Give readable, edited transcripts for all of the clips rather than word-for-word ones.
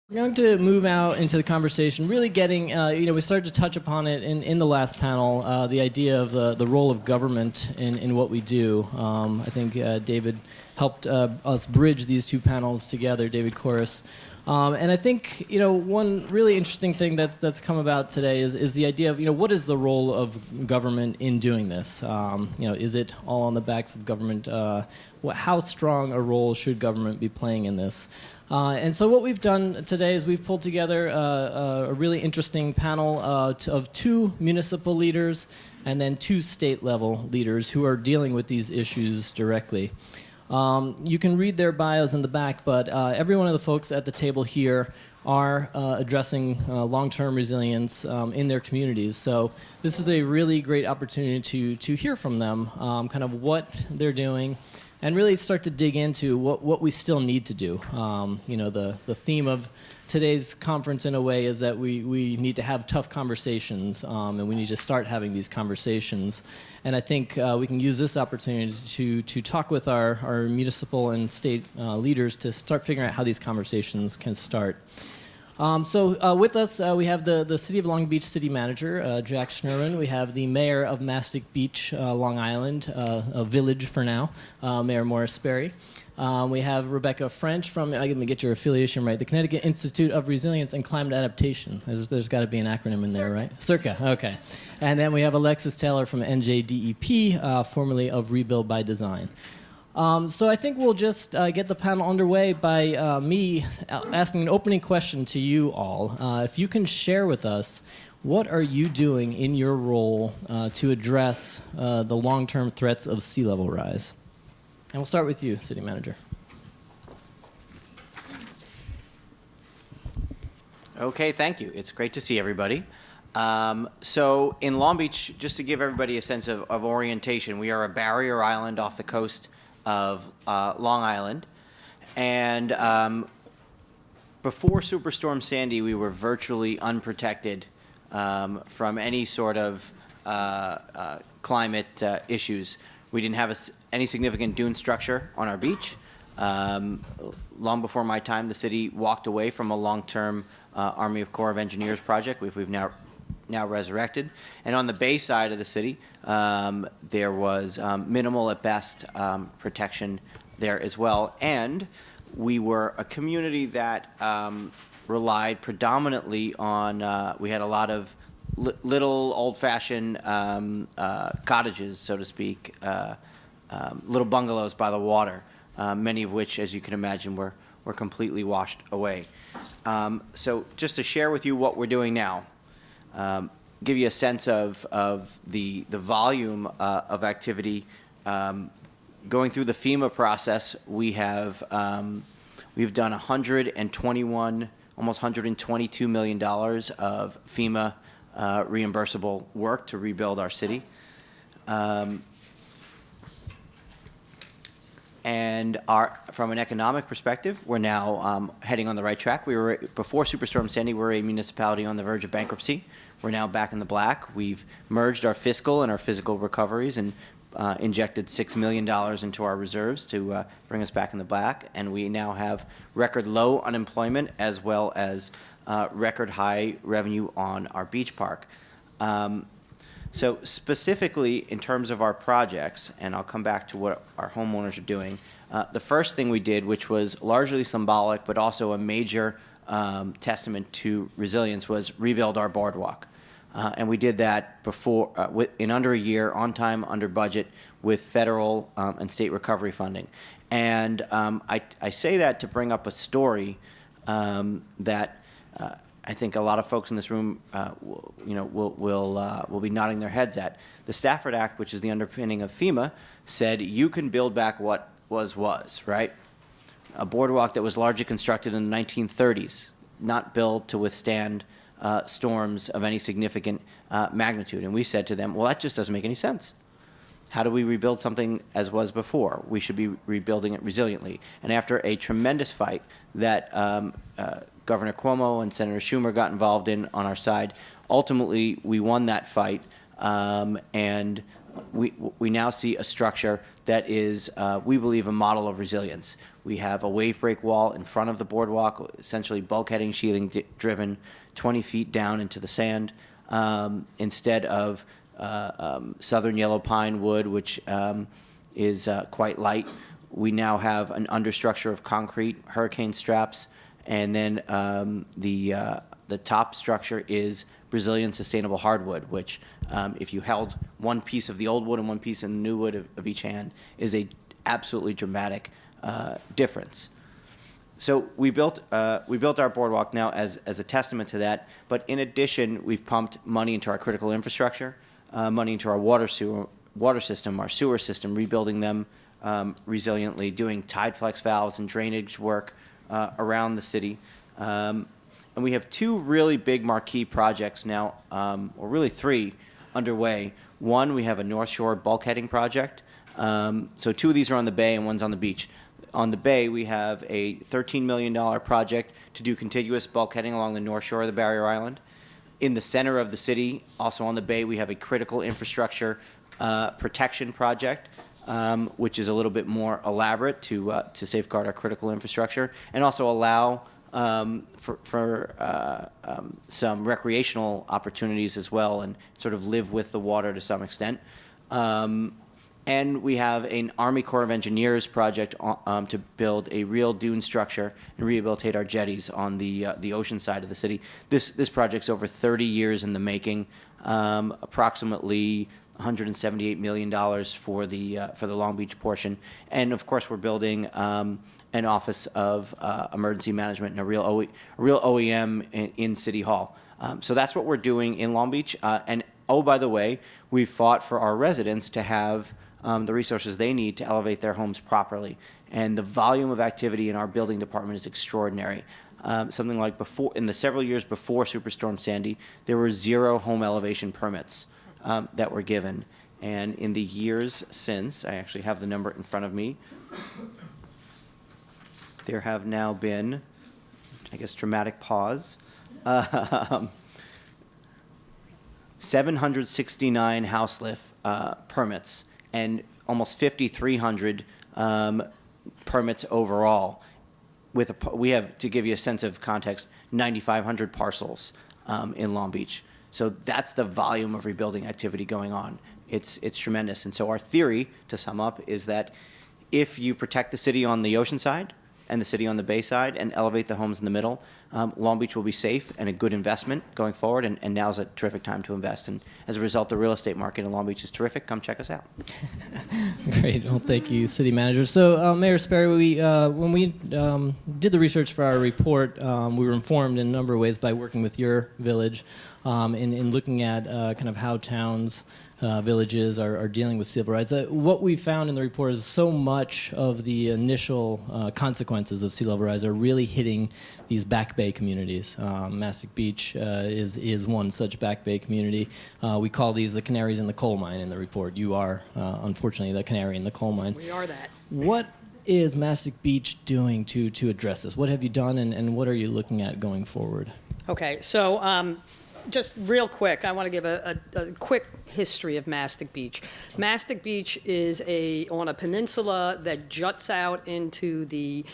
We're going to move out into the conversation, really getting, we started to touch upon it in the last panel, the idea of the role of government in what we do. I think David helped us bridge these two panels together, David Corus. And I think, one really interesting thing that's come about today is the idea of, what is the role of government in doing this? Is it all on the backs of government? How strong a role should government be playing in this? And so what we've done today is we've pulled together a really interesting panel of two municipal leaders and then two state-level leaders who are dealing with these issues directly. You can read their bios in the back, but every one of the folks at the table here are addressing long-term resilience in their communities. So this is a really great opportunity to hear from them, kind of what they're doing, and really start to dig into what we still need to do. The theme of today's conference, in a way, is that we need to have tough conversations, and we need to start having these conversations. And I think we can use this opportunity to talk with our municipal and state leaders to start figuring out how these conversations can start. So with us, we have the City of Long Beach City Manager, Jack Schnirman. We have the Mayor of Mastic Beach, Long Island, a village for now, Mayor Maura Spery. We have Rebecca French from, let me get your affiliation right, the Connecticut Institute of Resilience and Climate Adaptation. There's got to be an acronym in there, right? CIRCA, okay. And then we have Alexis Taylor from NJDEP, formerly of Rebuild by Design. So I think we'll just get the panel underway by me asking an opening question to you all. If you can share with us, what are you doing in your role to address the long-term threats of sea level rise? And we'll start with you, City Manager. Okay, thank you. It's great to see everybody. So in Long Beach, just to give everybody a sense of orientation, we are a barrier island off the coast of Long Island. And before Superstorm Sandy, we were virtually unprotected from any sort of climate issues. We didn't have any significant dune structure on our beach. Long before my time, the city walked away from a long-term Army Corps of Engineers project, which we've now resurrected. And on the bay side of the city, there was minimal at best protection there as well. And we were a community that relied predominantly on, we had a lot of little old-fashioned cottages, so to speak, little bungalows by the water, many of which, as you can imagine, were completely washed away. So just to share with you what we're doing now, give you a sense of the volume of activity. Going through the FEMA process, we've done 121, almost $122 million of FEMA reimbursable work to rebuild our city. And from an economic perspective, we're now heading on the right track. Before Superstorm Sandy, we were a municipality on the verge of bankruptcy. We're now back in the black. We've merged our fiscal and our physical recoveries and injected $6 million into our reserves to bring us back in the black. And we now have record low unemployment as well as record high revenue on our beach park. So specifically in terms of our projects, and I'll come back to what our homeowners are doing, the first thing we did, which was largely symbolic but also a major testament to resilience, was rebuild our boardwalk. And we did that in under a year, on time, under budget, with federal and state recovery funding. And I say that to bring up a story that I think a lot of folks in this room will be nodding their heads at. The Stafford Act, which is the underpinning of FEMA, said you can build back what was, right? A boardwalk that was largely constructed in the 1930s, not built to withstand storms of any significant magnitude. And we said to them, well, that just doesn't make any sense. How do we rebuild something as was before? We should be rebuilding it resiliently. And after a tremendous fight that Governor Cuomo and Senator Schumer got involved in on our side, ultimately we won that fight, and we now see a structure that is, we believe, a model of resilience. We have a wave break wall in front of the boardwalk, essentially bulkheading, sheathing driven 20 feet down into the sand, instead of southern yellow pine wood, which is quite light. We now have an understructure of concrete, hurricane straps, and then the top structure is Brazilian sustainable hardwood, which if you held one piece of the old wood and one piece of the new wood of each hand, is a absolutely dramatic difference. So we built our boardwalk now as a testament to that. But in addition, we've pumped money into our critical infrastructure, money into our water system, our sewer system, rebuilding them resiliently, doing tide flex valves and drainage work around the city. And we have two really big marquee projects now, or really three, underway. One, we have a North Shore bulkheading project. So two of these are on the bay and one's on the beach. On the bay, we have a $13 million project to do contiguous bulkheading along the North Shore of the barrier island. In the center of the city, also on the bay, we have a critical infrastructure protection project, which is a little bit more elaborate to safeguard our critical infrastructure and also allow for some recreational opportunities as well, and sort of live with the water to some extent. And we have an Army Corps of Engineers project to build a real dune structure and rehabilitate our jetties on the ocean side of the city. This project's over 30 years in the making, approximately $178 million for the Long Beach portion, and of course we're building an office of emergency management and a real OEM in City Hall. So that's what we're doing in Long Beach. And oh, by the way, we've fought for our residents to have the resources they need to elevate their homes properly. And the volume of activity in our building department is extraordinary. Something like in the several years before Superstorm Sandy, there were 0 home elevation permits that were given. And in the years since, I actually have the number in front of me, there have now been, I guess, dramatic pause, 769 house lift permits and almost 5,300 permits overall. We have, to give you a sense of context, 9,500 parcels in Long Beach. So that's the volume of rebuilding activity going on. It's tremendous. And so our theory, to sum up, is that if you protect the city on the ocean side and the city on the bay side and elevate the homes in the middle, Long Beach will be safe and a good investment going forward, and now's a terrific time to invest. And as a result, the real estate market in Long Beach is terrific. Come check us out. Great. Well, thank you, City Manager. So, Mayor Spery, when we did the research for our report, we were informed in a number of ways by working with your village in looking at kind of how towns, villages are dealing with sea level rise. What we found in the report is so much of the initial consequences of sea level rise are really hitting these back bay communities. Mastic Beach is one such back bay community. We call these the canaries in the coal mine in the report. You are, unfortunately, the canary in the coal mine. We are that. What is Mastic Beach doing to address this? What have you done, and what are you looking at going forward? Okay, so just real quick, I want to give a quick history of Mastic Beach. Mastic Beach is on a peninsula that juts out into the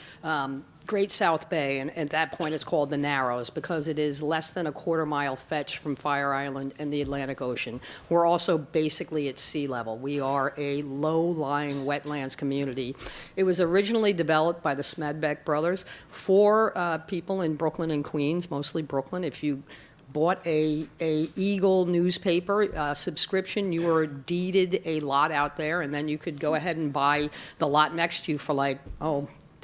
Great South Bay, and at that point it's called the Narrows because it is less than a quarter-mile fetch from Fire Island and the Atlantic Ocean. We're also basically at sea level. We are a low-lying wetlands community. It was originally developed by the Smedbeck brothers for people in Brooklyn and Queens, mostly Brooklyn. If you bought a Eagle newspaper subscription, you were deeded a lot out there, and then you could go ahead and buy the lot next to you for like,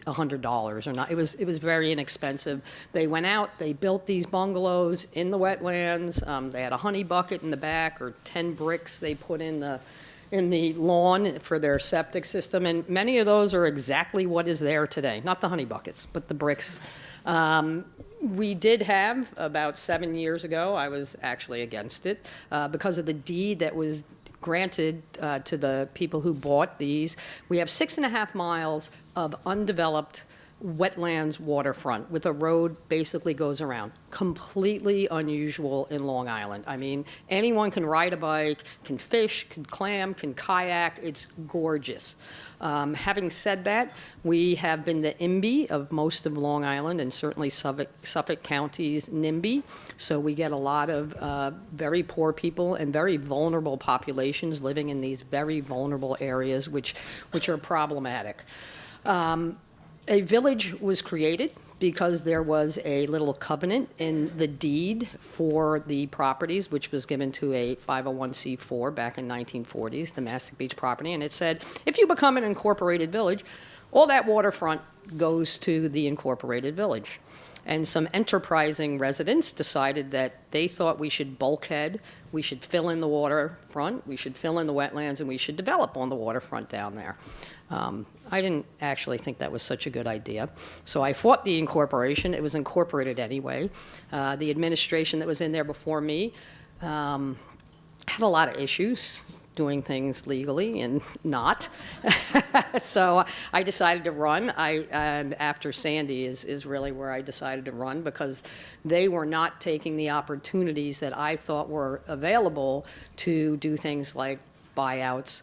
$100 or not. It was very inexpensive. They went out, they built these bungalows in the wetlands. They had a honey bucket in the back, or 10 bricks they put in the lawn for their septic system, and many of those are exactly what is there today. Not the honey buckets, but the bricks. We did have, about 7 years ago, I was actually against it, because of the deed that was granted to the people who bought these. We have 6.5 miles of undeveloped wetlands waterfront with a road basically goes around. Completely unusual in Long Island. I mean, anyone can ride a bike, can fish, can clam, can kayak. It's gorgeous. Having said that, we have been the IMBY of most of Long Island and certainly Suffolk County's NIMBY. So we get a lot of very poor people and very vulnerable populations living in these very vulnerable areas, which are problematic. A village was created because there was a little covenant in the deed for the properties, which was given to a 501c4 back in 1940s, the Mastic Beach property, and it said, if you become an incorporated village, all that waterfront goes to the incorporated village. And some enterprising residents decided that they thought we should bulkhead, we should fill in the waterfront, we should fill in the wetlands, and we should develop on the waterfront down there. I didn't actually think that was such a good idea. So I fought the incorporation. It was incorporated anyway. The administration that was in there before me had a lot of issues doing things legally and not. So I decided to run. And after Sandy is really where I decided to run, because they were not taking the opportunities that I thought were available to do things like buyouts,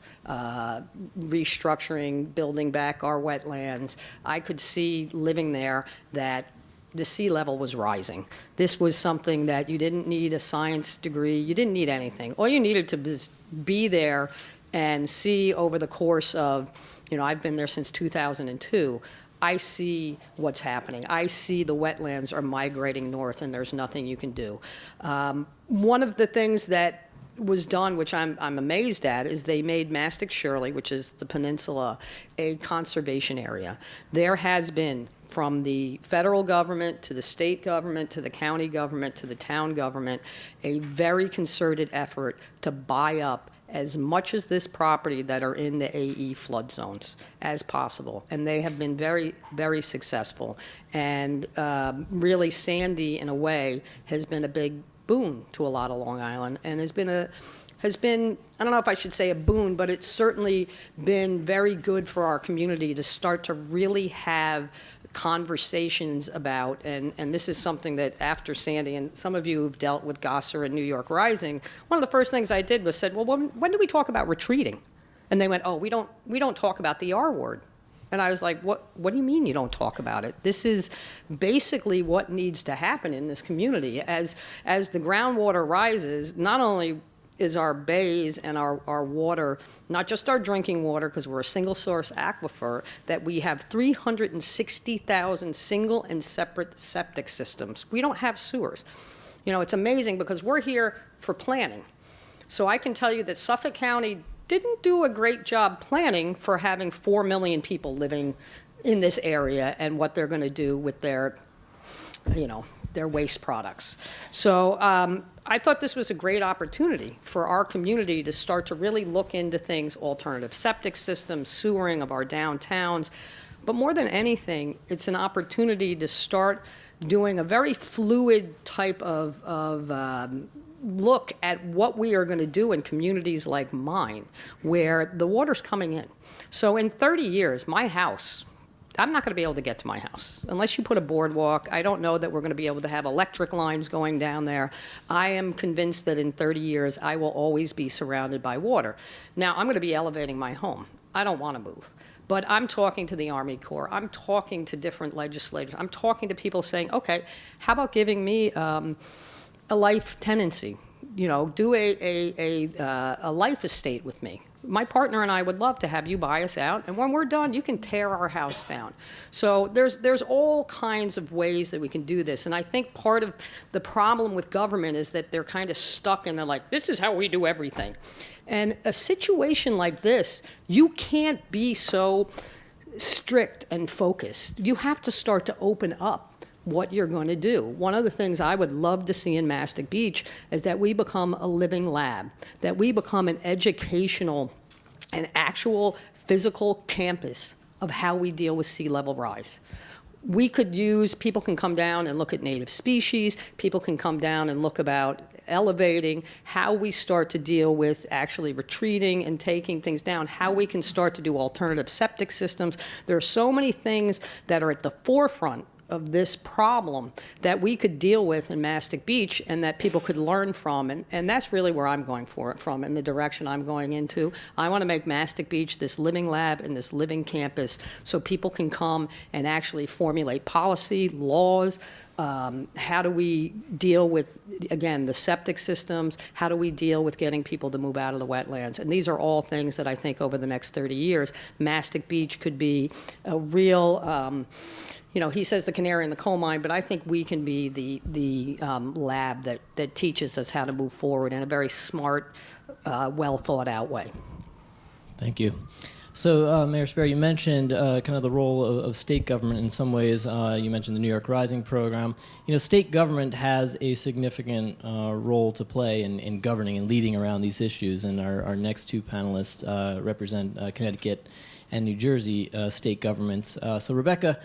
restructuring, building back our wetlands. I could see living there that the sea level was rising. This was something that you didn't need a science degree, you didn't need anything. All you needed to be there and see over the course of, I've been there since 2002, I see what's happening. I see the wetlands are migrating north and there's nothing you can do. One of the things that was done, which I'm amazed at, is they made Mastic Shirley, which is the peninsula, a conservation area. There has been, from the federal government to the state government to the county government to the town government, a very concerted effort to buy up as much as this property that are in the AE flood zones as possible. And they have been very, very successful. And really, Sandy, in a way, has been a big boon to a lot of Long Island, and has been, I don't know if I should say a boon, but it's certainly been very good for our community to start to really have conversations about, and this is something that after Sandy, and some of you who've dealt with Gosser and New York Rising, one of the first things I did was said, well, when do we talk about retreating? And they went, oh, we don't talk about the R word. And I was like, what do you mean you don't talk about it? This is basically what needs to happen in this community. As the groundwater rises, not only is our bays and our water, not just our drinking water, because we're a single source aquifer, that we have 360,000 single and separate septic systems. We don't have sewers. It's amazing because we're here for planning. So I can tell you that Suffolk County didn't do a great job planning for having 4 million people living in this area and what they're going to do with their waste products. So I thought this was a great opportunity for our community to start to really look into things, alternative septic systems, sewering of our downtowns. But more than anything, it's an opportunity to start doing a very fluid type of look at what we are going to do in communities like mine, where the water's coming in. So in 30 years, my house, I'm not going to be able to get to my house. Unless you put a boardwalk, I don't know that we're going to be able to have electric lines going down there. I am convinced that in 30 years, I will always be surrounded by water. Now, I'm going to be elevating my home. I don't want to move. But I'm talking to the Army Corps. I'm talking to different legislators. I'm talking to people saying, okay, how about giving me a life tenancy, do a life estate with me. My partner and I would love to have you buy us out, and when we're done, you can tear our house down. So there's all kinds of ways that we can do this, and I think part of the problem with government is that they're kind of stuck and they're like, this is how we do everything. And a situation like this, you can't be so strict and focused. You have to start to open up what you're going to do. One of the things I would love to see in Mastic Beach is that we become a living lab, that we become an educational and actual physical campus of how we deal with sea level rise. people can come down and look at native species, people can come down and look about elevating, how we start to deal with actually retreating and taking things down, how we can start to do alternative septic systems. There are so many things that are at the forefront of this problem that we could deal with in Mastic Beach and that people could learn from. And that's really where I'm going from and the direction I'm going into. I want to make Mastic Beach this living lab and this living campus so people can come and actually formulate policy, laws. How do we deal with, again, the septic systems? How do we deal with getting people to move out of the wetlands? And these are all things that I think over the next 30 years, Mastic Beach could be a real, he says the canary in the coal mine, but I think we can be the lab that teaches us how to move forward in a very smart, well thought out way. Thank you. So, Mayor Spery, you mentioned kind of the role of state government in some ways. You mentioned the New York Rising program. State government has a significant role to play in governing and leading around these issues, and our next two panelists represent Connecticut and New Jersey state governments. So, Rebecca,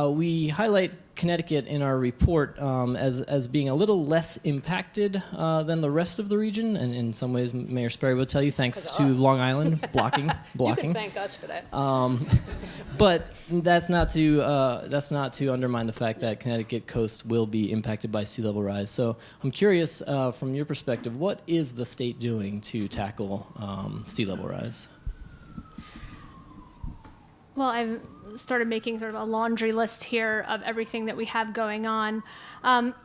we highlight Connecticut in our report as being a little less impacted than the rest of the region, and in some ways, Mayor Spery will tell you, thanks to Long Island blocking. You can thank us for that. But that's not to undermine the fact that Connecticut coast will be impacted by sea level rise. So I'm curious, from your perspective, what is the state doing to tackle sea level rise? Well, I've started making sort of a laundry list here of everything that we have going on.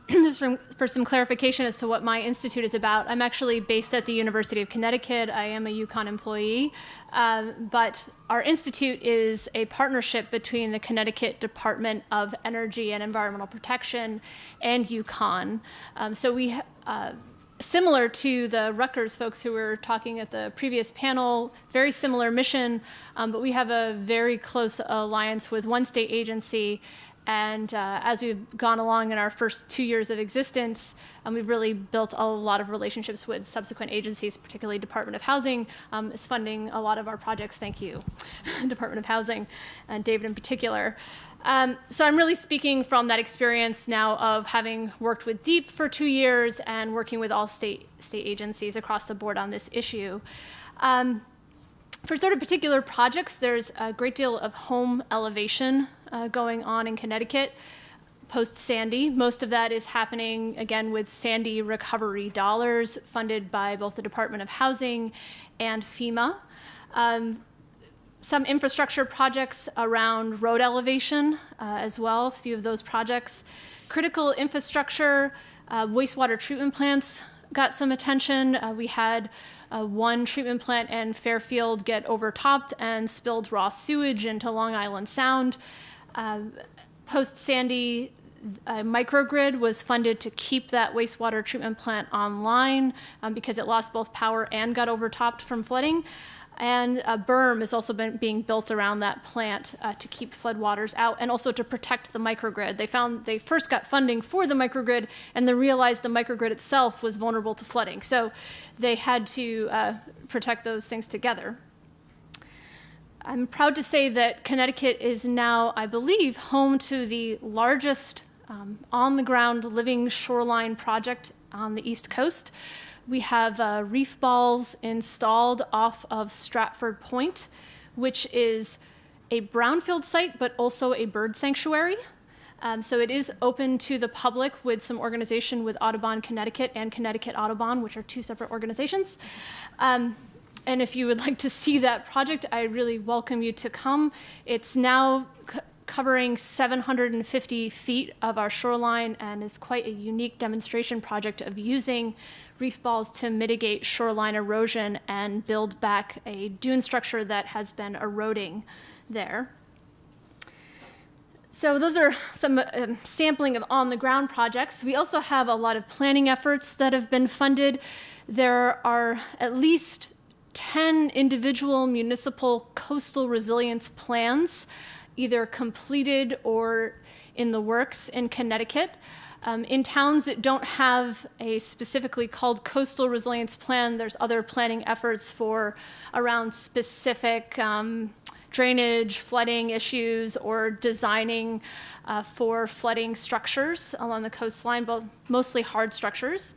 Just for some clarification as to what my institute is about, I'm actually based at the University of Connecticut. I am a UConn employee, but our institute is a partnership between the Connecticut Department of Energy and Environmental Protection and UConn. So we similar to the Rutgers folks who were talking at the previous panel, very similar mission, but we have a very close alliance with one state agency. And as we've gone along in our first 2 years of existence, we've really built a lot of relationships with subsequent agencies, particularly Department of Housing is funding a lot of our projects. Thank you, Department of Housing, and David in particular. So I'm really speaking from that experience now of having worked with DEEP for 2 years and working with all state agencies across the board on this issue. For sort of particular projects, there's a great deal of home elevation going on in Connecticut post-Sandy. Most of that is happening, again, with Sandy recovery dollars funded by both the Department of Housing and FEMA. Some infrastructure projects around road elevation as well, a few of those projects. Critical infrastructure, wastewater treatment plants got some attention. We had one treatment plant in Fairfield get overtopped and spilled raw sewage into Long Island Sound. Post-Sandy, a microgrid was funded to keep that wastewater treatment plant online because it lost both power and got overtopped from flooding. And a berm is also being built around that plant to keep floodwaters out and also to protect the microgrid. They first got funding for the microgrid and then realized the microgrid itself was vulnerable to flooding. So they had to protect those things together. I'm proud to say that Connecticut is now, I believe, home to the largest on-the-ground living shoreline project on the East Coast. We have reef balls installed off of Stratford Point, which is a brownfield site, but also a bird sanctuary. So it is open to the public with some organization with Audubon Connecticut and Connecticut Audubon, which are two separate organizations. And if you would like to see that project, I really welcome you to come. It's now covering 750 feet of our shoreline and is quite a unique demonstration project of using reef balls to mitigate shoreline erosion and build back a dune structure that has been eroding there. So those are some sampling of on-the-ground projects. We also have a lot of planning efforts that have been funded. There are at least 10 individual municipal coastal resilience plans, either completed or in the works in Connecticut. In towns that don't have a specifically called coastal resilience plan, there's other planning efforts for around specific drainage, flooding issues, or designing for flooding structures along the coastline, both mostly hard structures.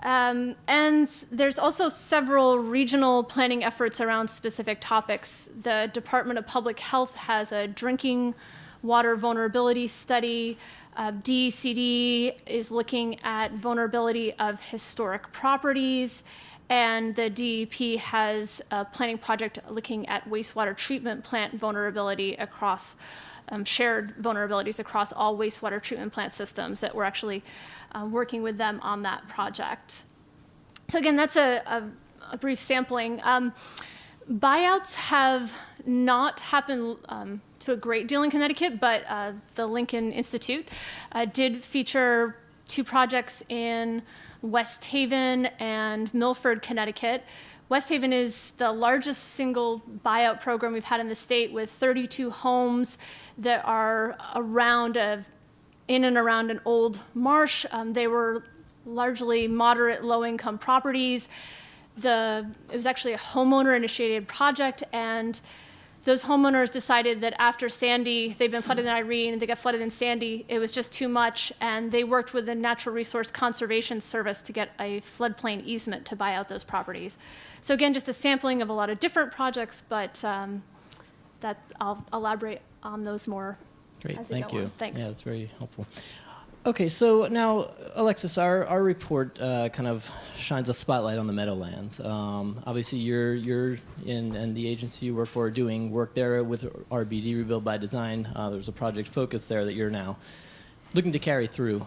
And there's also several regional planning efforts around specific topics. The Department of Public Health has a drinking water vulnerability study. DECD is looking at vulnerability of historic properties, and the DEP has a planning project looking at wastewater treatment plant vulnerability across shared vulnerabilities across all wastewater treatment plant systems that we're actually working with them on that project. So again, that's a brief sampling. Buyouts have not happened to a great deal in Connecticut, but the Lincoln Institute did feature 2 projects in West Haven and Milford, Connecticut. West Haven is the largest single buyout program we've had in the state, with 32 homes that are in and around an old marsh. They were largely moderate, low-income properties. It was actually a homeowner-initiated project, and those homeowners decided that after Sandy, they've been flooded in Irene, and they got flooded in Sandy, it was just too much, and they worked with the Natural Resource Conservation Service to get a floodplain easement to buy out those properties. So again, just a sampling of a lot of different projects, but that I'll elaborate on those more. Great, as we thank go you. on. Thanks. Yeah, that's very helpful. Okay, so now, Alexis, our report kind of shines a spotlight on the Meadowlands. Obviously, you're in the agency you work for doing work there with RBD, Rebuild by Design. There's a project focus there that you're now looking to carry through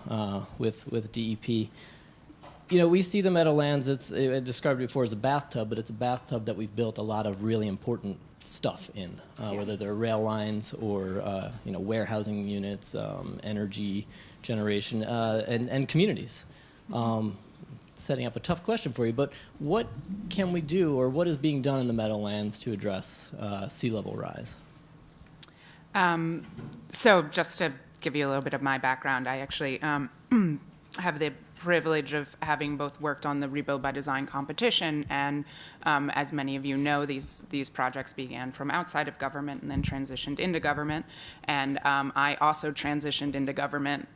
with DEP. You know, we see the Meadowlands, I described it before as a bathtub, but it's a bathtub that we've built a lot of really important stuff in, whether they're rail lines or warehousing units, energy generation, and communities. Setting up a tough question for you, but what can we do, or what is being done in the Meadowlands to address sea level rise? So just to give you a little bit of my background, I actually have the privilege of having both worked on the Rebuild by Design competition, and as many of you know, these projects began from outside of government and then transitioned into government. And I also transitioned into government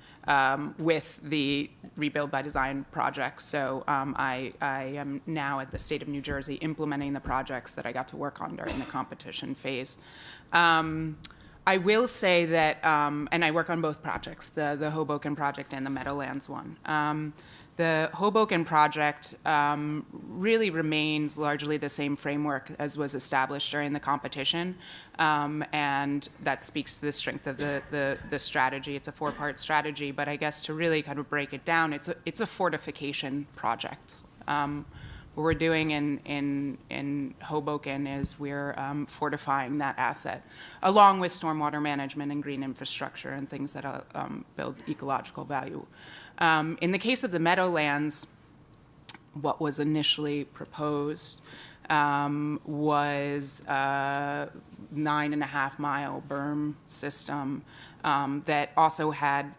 with the Rebuild by Design project. So I am now at the state of New Jersey implementing the projects that I got to work on during the competition phase. I will say that, and I work on both projects, the Hoboken project and the Meadowlands one. The Hoboken project really remains largely the same framework as was established during the competition, and that speaks to the strength of the strategy. It's a 4-part strategy, but I guess to really kind of break it down, it's a fortification project. What we're doing in Hoboken is we're fortifying that asset, along with stormwater management and green infrastructure and things that build ecological value. In the case of the Meadowlands, what was initially proposed was a 9.5-mile berm system that also had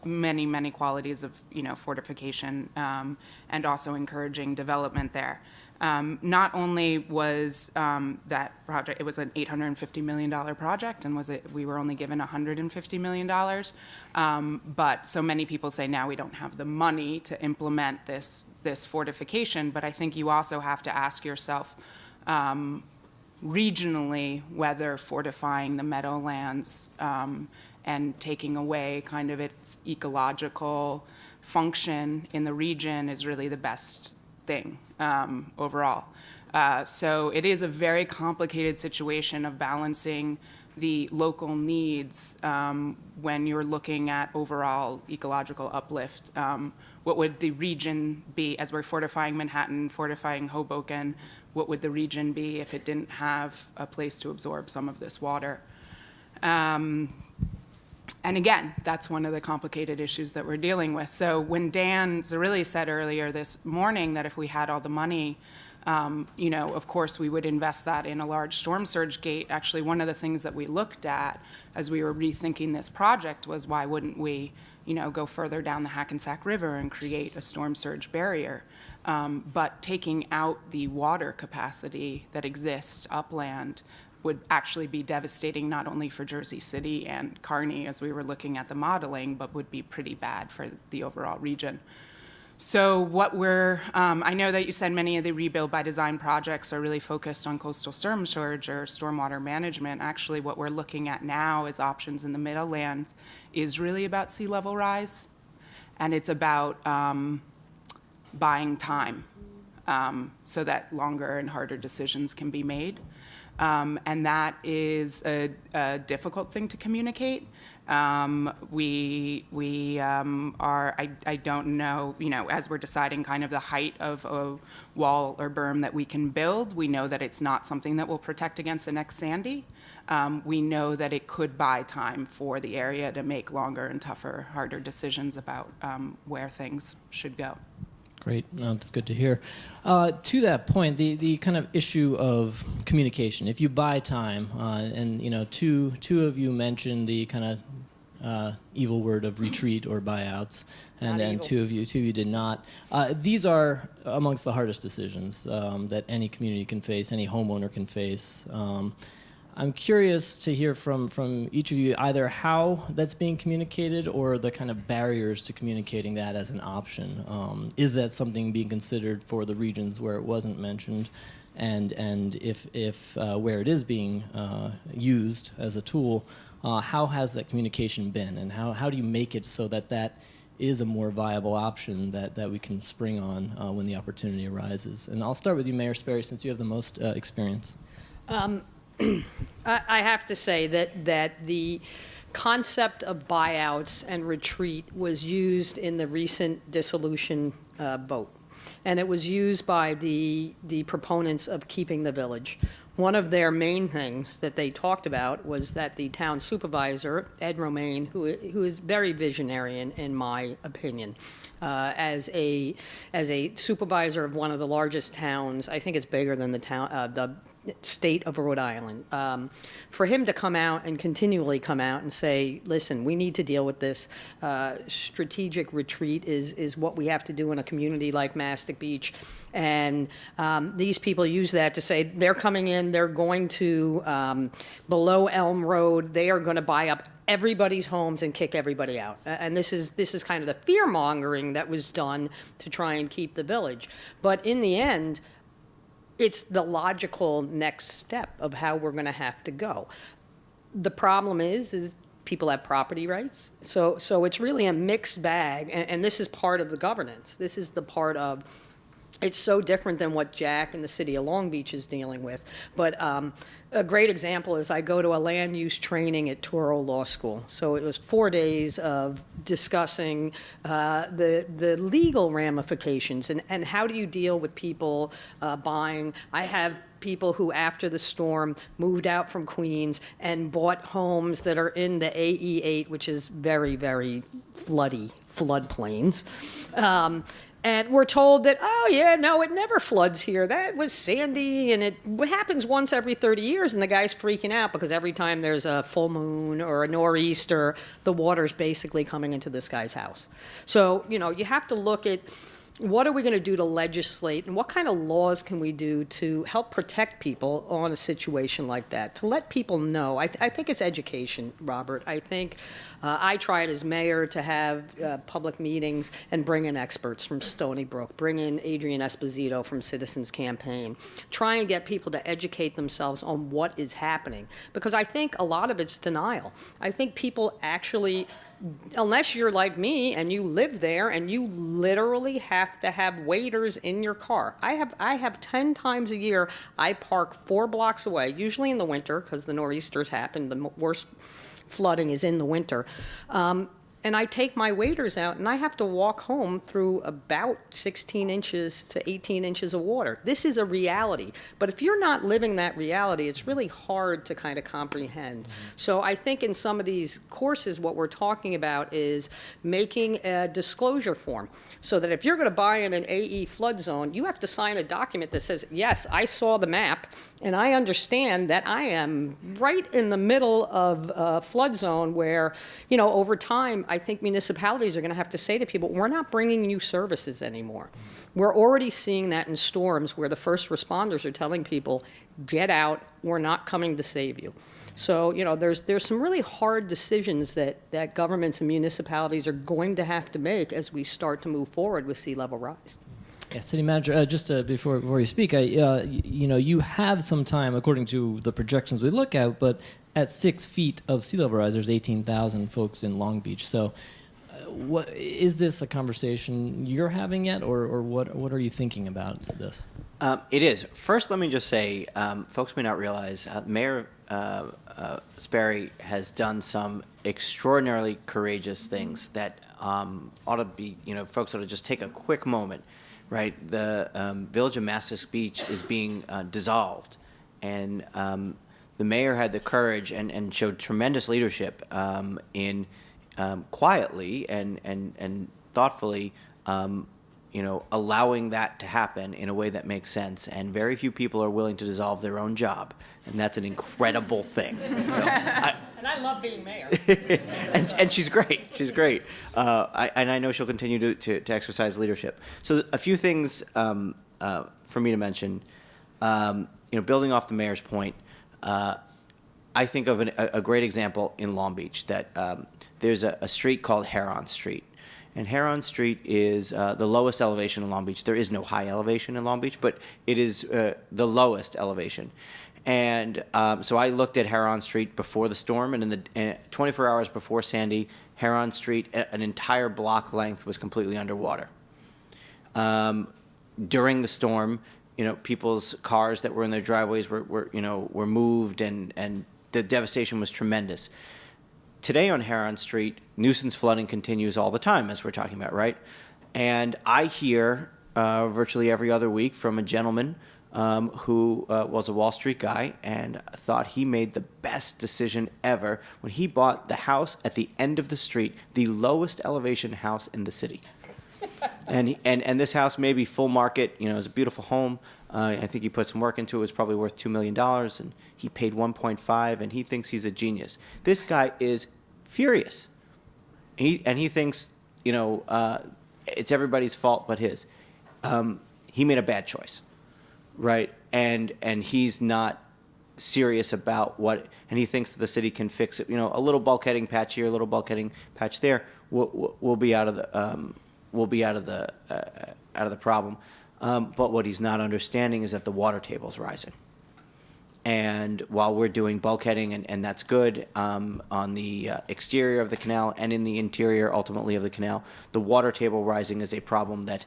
many qualities of fortification and also encouraging development there. Not only was that project, it was an $850 million project, and we were only given $150 million. But so many people say now we don't have the money to implement this fortification. But I think you also have to ask yourself regionally whether fortifying the Meadowlands and taking away kind of its ecological function in the region is really the best thing overall. So it is a very complicated situation of balancing the local needs when you're looking at overall ecological uplift. What would the region be, as we're fortifying Manhattan, fortifying Hoboken, what would the region be if it didn't have a place to absorb some of this water? And again, that's one of the complicated issues that we're dealing with. So when Dan Zerilli said earlier this morning that if we had all the money, of course we would invest that in a large storm surge gate. Actually, one of the things that we looked at as we were rethinking this project was why wouldn't we, go further down the Hackensack River and create a storm surge barrier? But taking out the water capacity that exists upland would actually be devastating not only for Jersey City and Kearney as we were looking at the modeling, but would be pretty bad for the overall region. So what I know that you said many of the rebuild by design projects are really focused on coastal storm surge or stormwater management. Actually, what we're looking at now as options in the Meadowlands is really about sea level rise, and it's about buying time so that longer and harder decisions can be made. And that is a difficult thing to communicate. I don't know, as we're deciding kind of the height of a wall or berm that we can build, we know that it's not something that will protect against the next Sandy. We know that it could buy time for the area to make longer and tougher, harder decisions about where things should go. Great. No, that's good to hear. To that point, the kind of issue of communication. If you buy time, and two of you mentioned the kind of evil word of retreat or buyouts, and two of you did not. These are amongst the hardest decisions that any community can face, any homeowner can face. I'm curious to hear from each of you either how that's being communicated or the kind of barriers to communicating that as an option. Is that something being considered for the regions where it wasn't mentioned? And if where it is being used as a tool, how has that communication been? And how do you make it so that is a more viable option that we can spring on when the opportunity arises? And I'll start with you, Mayor Spery, since you have the most experience. I have to say that the concept of buyouts and retreat was used in the recent dissolution vote. And it was used by the proponents of keeping the village. One of their main things that they talked about was that the town supervisor, Ed Romaine, who is very visionary in my opinion, as a supervisor of one of the largest towns, I think it's bigger than the state of Rhode Island, for him to come out and continually come out and say, listen, we need to deal with this. Strategic retreat is what we have to do in a community like Mastic Beach. And these people use that to say they're coming in, they're going to below Elm Road, they are going to buy up everybody's homes and kick everybody out. And this is kind of the fear-mongering that was done to try and keep the village. But in the end, it's the logical next step of how we're going to have to go. The problem is people have property rights. So it's really a mixed bag, and this is part of the governance. This is the part of, it's so different than what Jack and the city of Long Beach is dealing with. But a great example is I go to a land use training at Touro Law School. So it was 4 days of discussing the legal ramifications and how do you deal with people buying. I have people who, after the storm, moved out from Queens and bought homes that are in the AE8, which is very, very floodplains. And we're told that, oh, yeah, no, it never floods here. That was Sandy, and it happens once every 30 years, and the guy's freaking out because every time there's a full moon or a nor'easter, the water's basically coming into this guy's house. So, you have to look at what are we going to do to legislate, and what kind of laws can we do to help protect people on a situation like that, to let people know. I think it's education, Robert. I think I tried as mayor to have public meetings and bring in experts from Stony Brook, bring in Adrian Esposito from Citizens Campaign, try and get people to educate themselves on what is happening. Because I think a lot of it's denial. I think people actually, unless you're like me and you live there and you literally have to have waiters in your car. I have 10 times a year, I park 4 blocks away, usually in the winter because the nor'easters happen, the worst flooding is in the winter. And I take my waders out, and I have to walk home through about 16 inches to 18 inches of water. This is a reality. But if you're not living that reality, it's really hard to kind of comprehend. So I think in some of these courses, what we're talking about is making a disclosure form so that if you're going to buy in an AE flood zone, you have to sign a document that says, yes, I saw the map, and I understand that I am right in the middle of a flood zone where, over time, I think municipalities are going to have to say to people, we're not bringing you services anymore. We're already seeing that in storms where the first responders are telling people, get out, we're not coming to save you. So, there's some really hard decisions that governments and municipalities are going to have to make as we start to move forward with sea level rise. Yeah, City Manager, just before you speak, you have some time, according to the projections we look at, but at 6 feet of sea level rise, there's 18,000 folks in Long Beach. So what is this a conversation you're having yet, or what are you thinking about this? It is. First, let me just say, folks may not realize, Mayor Spery has done some extraordinarily courageous things that ought to be, folks ought to just take a quick moment. Right, the village of Mastic Beach is being dissolved, and the mayor had the courage and showed tremendous leadership in quietly and thoughtfully, allowing that to happen in a way that makes sense. And very few people are willing to dissolve their own job, and that's an incredible thing. So, and I love being mayor. and she's great. She's great. And I know she'll continue to exercise leadership. So a few things for me to mention. Building off the mayor's point, I think of a great example in Long Beach that there's a street called Heron Street. And Heron Street is the lowest elevation in Long Beach. There is no high elevation in Long Beach, but it is the lowest elevation. And so I looked at Heron Street before the storm, and in the 24 hours before Sandy, Heron Street, an entire block length was completely underwater. During the storm, people's cars that were in their driveways were moved, and the devastation was tremendous. Today on Heron Street, nuisance flooding continues all the time, as we're talking about, right? And I hear virtually every other week from a gentleman who was a Wall Street guy and thought he made the best decision ever when he bought the house at the end of the street, the lowest elevation house in the city. And this house may be full market, it's a beautiful home. I think he put some work into it. It was probably worth $2 million, and he paid 1.5, and he thinks he's a genius. This guy is furious. He thinks, it's everybody's fault but his. He made a bad choice. Right, and he's not serious about what, and he thinks that the city can fix it. A little bulkheading patch here, a little bulkheading patch there, we'll be out of the problem. But what he's not understanding is that the water table's rising. And while we're doing bulkheading, and that's good on the exterior of the canal and in the interior, ultimately, of the canal, the water table rising is a problem that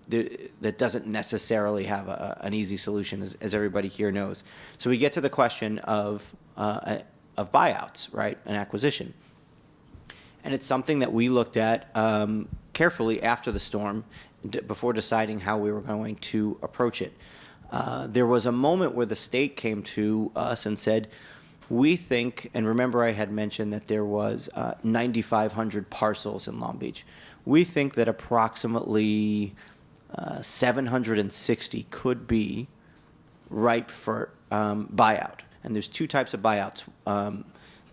that doesn't necessarily have an easy solution, as everybody here knows. So we get to the question of buyouts, right, and acquisition. And it's something that we looked at carefully after the storm before deciding how we were going to approach it. There was a moment where the state came to us and said, we think, and remember I had mentioned that there was 9,500 parcels in Long Beach. We think that approximately 760 could be ripe for buyout. And there's two types of buyouts.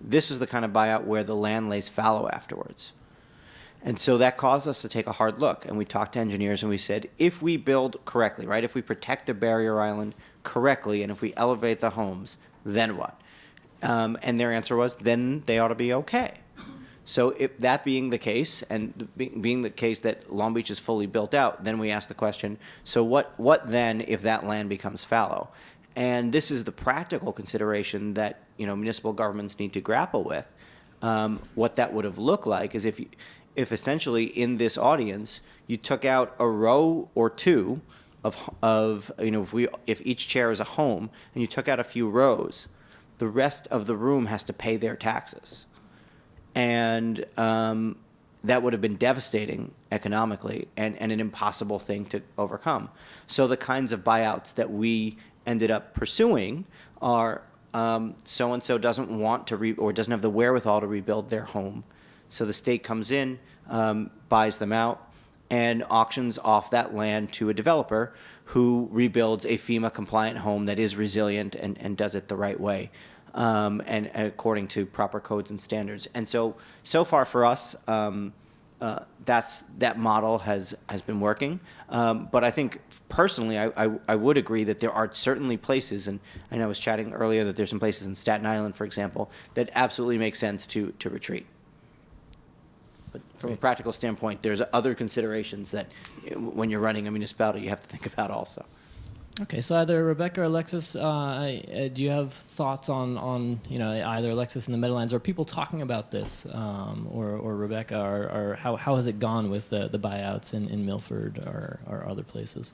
This is the kind of buyout where the land lays fallow afterwards. And so that caused us to take a hard look. And we talked to engineers and we said, if we build correctly, right, if we protect the barrier island correctly and if we elevate the homes, then what? And their answer was, then they ought to be okay. So if that being the case, and being the case that Long Beach is fully built out, then we ask the question, so what then if that land becomes fallow? And this is the practical consideration that municipal governments need to grapple with. What that would have looked like is if essentially in this audience you took out a row or two of if each chair is a home and you took out a few rows, the rest of the room has to pay their taxes. And that would have been devastating economically and an impossible thing to overcome. So the kinds of buyouts that we ended up pursuing are so-and-so doesn't want to or doesn't have the wherewithal to rebuild their home. So the state comes in, buys them out, and auctions off that land to a developer who rebuilds a FEMA-compliant home that is resilient and does it the right way. and according to proper codes and standards. And so far for us, that model has been working. But I think personally, I would agree that there are certainly places, and I know I was chatting earlier that there's some places in Staten Island, for example, that absolutely make sense to retreat. But from a practical standpoint, there's other considerations that when you're running a municipality, you have to think about also. Okay, so either Rebecca or Alexis, do you have thoughts on either Alexis in the Meadowlands, or people talking about this, or Rebecca, or how has it gone with the buyouts in Milford or other places?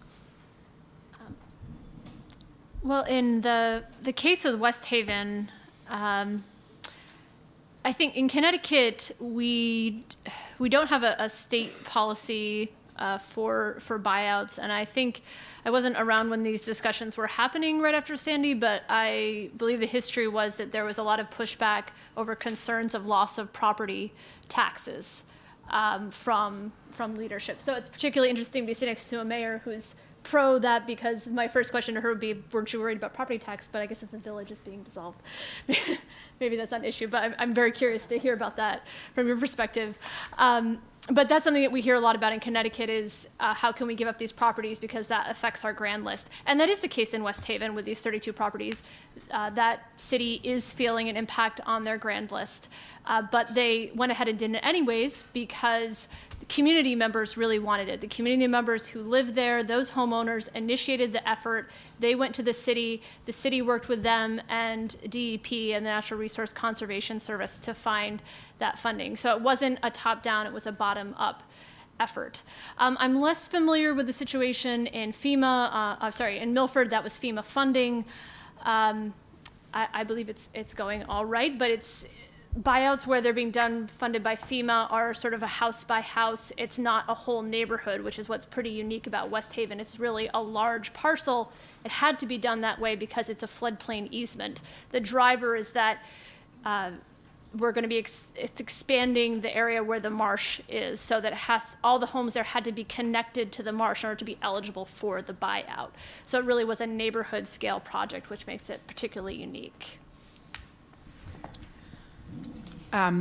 Well, in the case of West Haven, I think in Connecticut we don't have a state policy for buyouts, and I think I wasn't around when these discussions were happening right after Sandy, but I believe the history was that there was a lot of pushback over concerns of loss of property taxes from leadership. So it's particularly interesting to be sitting next to a mayor who's pro that, because my first question to her would be, weren't you worried about property tax? But I guess if the village is being dissolved, maybe that's not an issue. But I'm very curious to hear about that from your perspective. But that's something that we hear a lot about in Connecticut is how can we give up these properties because that affects our grand list. And that is the case in West Haven with these 32 properties. That city is feeling an impact on their grand list. But they went ahead and did it anyways because the community members really wanted it. The community members who live there, those homeowners initiated the effort. They went to the city worked with them and DEP and the Natural Resource Conservation Service to find that funding. So it wasn't a top-down, it was a bottom-up effort. I'm less familiar with the situation in in Milford. That was FEMA funding. I believe it's going all right, but it's buyouts where they're being done funded by FEMA are sort of a house by house. It's not a whole neighborhood, which is what's pretty unique about West Haven. It's really a large parcel. It had to be done that way because it's a floodplain easement. The driver is that we're going to be expanding the area where the marsh is, so that all the homes there had to be connected to the marsh in order to be eligible for the buyout. So it really was a neighborhood scale project, which makes it particularly unique.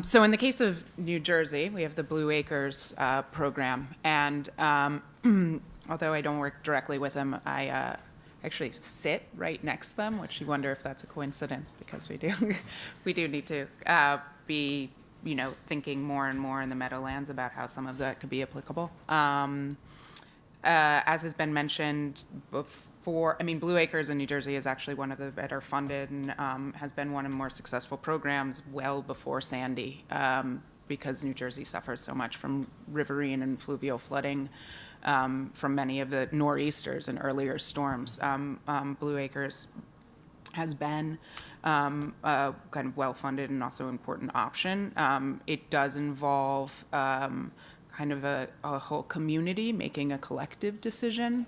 So in the case of New Jersey, we have the Blue Acres program, and although I don't work directly with them, I actually sit right next to them, which you wonder if that's a coincidence, because we do need to be thinking more and more in the Meadowlands about how some of that could be applicable. As has been mentioned before, Blue Acres in New Jersey is actually one of the better funded and has been one of the more successful programs well before Sandy, because New Jersey suffers so much from riverine and fluvial flooding from many of the nor'easters and earlier storms. Blue Acres has been a kind of well-funded and also important option. It does involve kind of a whole community making a collective decision.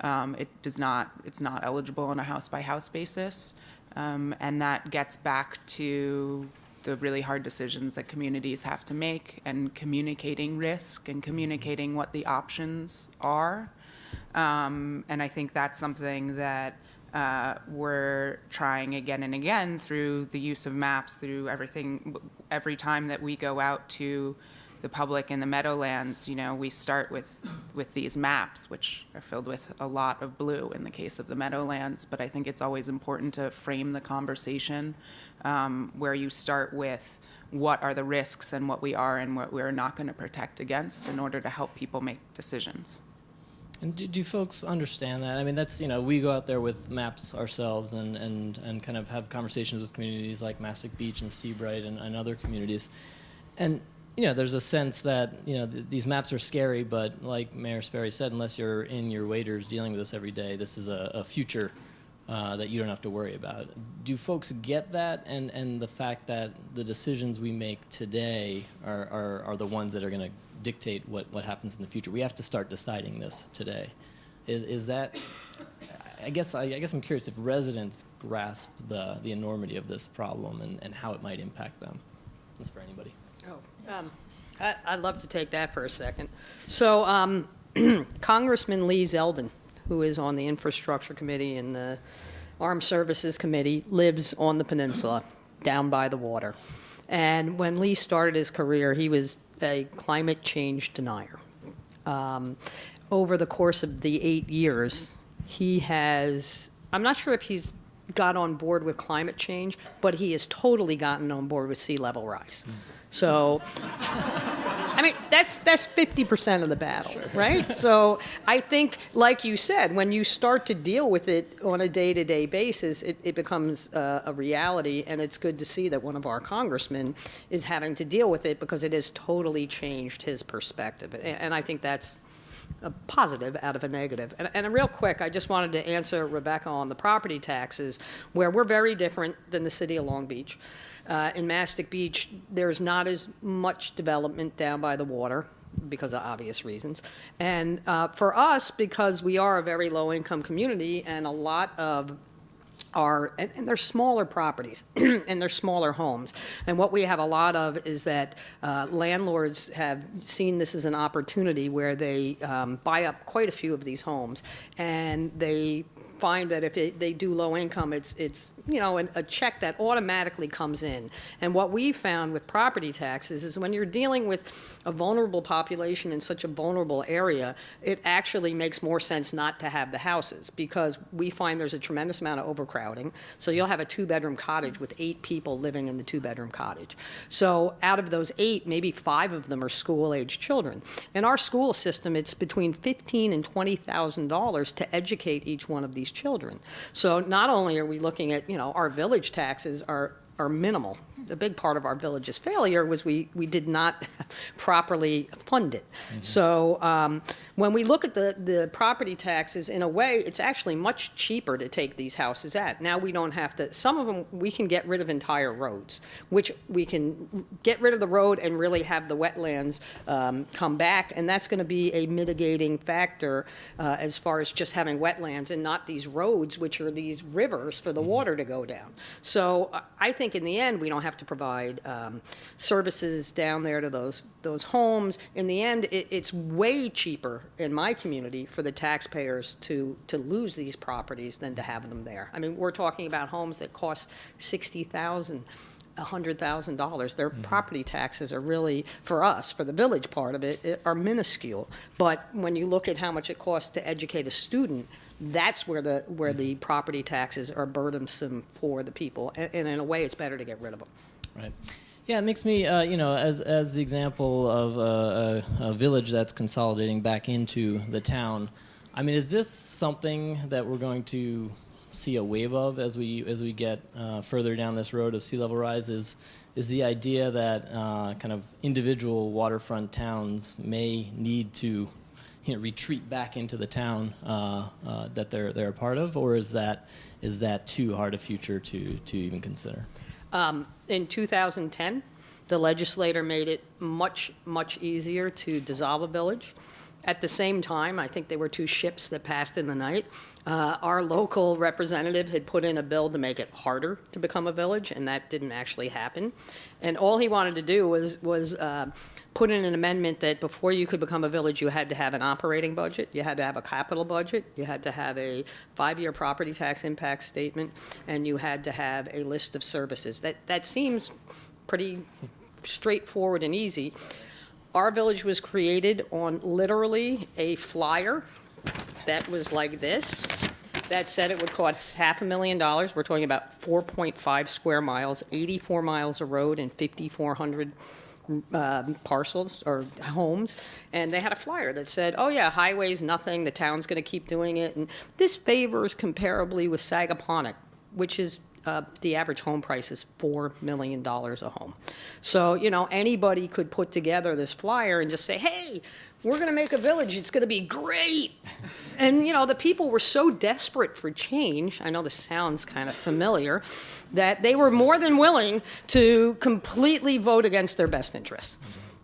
It's not eligible on a house-by-house basis, and that gets back to the really hard decisions that communities have to make, and communicating risk and communicating what the options are. And I think that's something that we're trying again and again through the use of maps, through everything. Every time that we go out to the public in the Meadowlands, we start with these maps, which are filled with a lot of blue in the case of the Meadowlands. But I think it's always important to frame the conversation where you start with what are the risks and what we are and what we're not going to protect against in order to help people make decisions. And do folks understand that? That's, we go out there with maps ourselves and kind of have conversations with communities like Mastic Beach and Seabright and other communities. And there's a sense that, these maps are scary, but like Mayor Spery said, unless you're in your waders dealing with this every day, this is a future that you don't have to worry about. Do folks get that, and the fact that the decisions we make today are the ones that are going to dictate what happens in the future? We have to start deciding this today. Is that? I guess I'm curious if residents grasp the enormity of this problem and how it might impact them. That's for anybody. I'd love to take that for a second. So Congressman Lee Zeldin, who is on the Infrastructure Committee and the Armed Services Committee, lives on the peninsula. down by the water. And when Lee started his career, he was a climate change denier. Over the course of the 8 years, he has, I'm not sure if he's got on board with climate change, but he has totally gotten on board with sea level rise. So, I mean, that's 50% of the battle, right? So I think, like you said, when you start to deal with it on a day-to-day basis, it becomes a reality, and it's good to see that one of our congressmen is having to deal with it because it has totally changed his perspective. And I think that's a positive out of a negative. And real quick, I just wanted to answer Rebecca on the property taxes, where we're very different than the city of Long Beach. In Mastic Beach, there's not as much development down by the water because of obvious reasons. And for us, because we are a very low-income community and a lot of and they're smaller properties and they're smaller homes. And what we have a lot of is that landlords have seen this as an opportunity where they buy up quite a few of these homes, and they find that if they do low income, it's a check that automatically comes in. And what we found with property taxes is when you're dealing with a vulnerable population in such a vulnerable area, it actually makes more sense not to have the houses, because we find there's a tremendous amount of overcrowding. So you'll have a 2-bedroom cottage with 8 people living in the 2-bedroom cottage. So out of those 8, maybe 5 of them are school-age children. In our school system, it's between $15,000 and $20,000 to educate each one of these children. So not only are we looking at, our village taxes are minimal. The big part of our village's failure was we did not properly fund it. Mm-hmm. So when we look at the property taxes, in a way, it's actually much cheaper to take these houses at. Now we don't have to, some of them we can get rid of entire roads, which we can get rid of the road and really have the wetlands come back, and that's going to be a mitigating factor as far as just having wetlands and not these roads, which are these rivers for the water to go down. So I think in the end, we don't have to provide services down there to those homes. In the end, it's way cheaper in my community for the taxpayers to lose these properties than to have them there. I mean, we're talking about homes that cost $60,000. $100,000. Their property taxes are really, for us, for the village part of it, are minuscule. But when you look at how much it costs to educate a student, that's where the property taxes are burdensome for the people. And in a way, it's better to get rid of them. Right. Yeah, it makes me, as the example of a village that's consolidating back into the town. I mean, is this something that we're going to see a wave of as we get further down this road of sea level rise? Is the idea that kind of individual waterfront towns may need to retreat back into the town that they're a part of, or is that too hard a future to even consider? In 2010, the legislator made it much, much easier to dissolve a village. At the same time, I think there were 2 ships that passed in the night. Our local representative had put in a bill to make it harder to become a village, and that didn't actually happen. And all he wanted to do was put in an amendment that before you could become a village, you had to have an operating budget, you had to have a capital budget, you had to have a 5-year property tax impact statement, and you had to have a list of services. That seems pretty straightforward and easy. Our village was created on literally a flyer that was like this, that said it would cost $500,000. We're talking about 4.5 square miles, 84 miles of road, and 5,400 parcels or homes. And they had a flyer that said, oh yeah, highways, nothing, the town's going to keep doing it. And this favors comparably with Sagaponack, which is the average home price is $4 million a home. So, anybody could put together this flyer and just say, hey, we're going to make a village. It's going to be great. And, the people were so desperate for change, I know this sounds kind of familiar, that they were more than willing to completely vote against their best interests.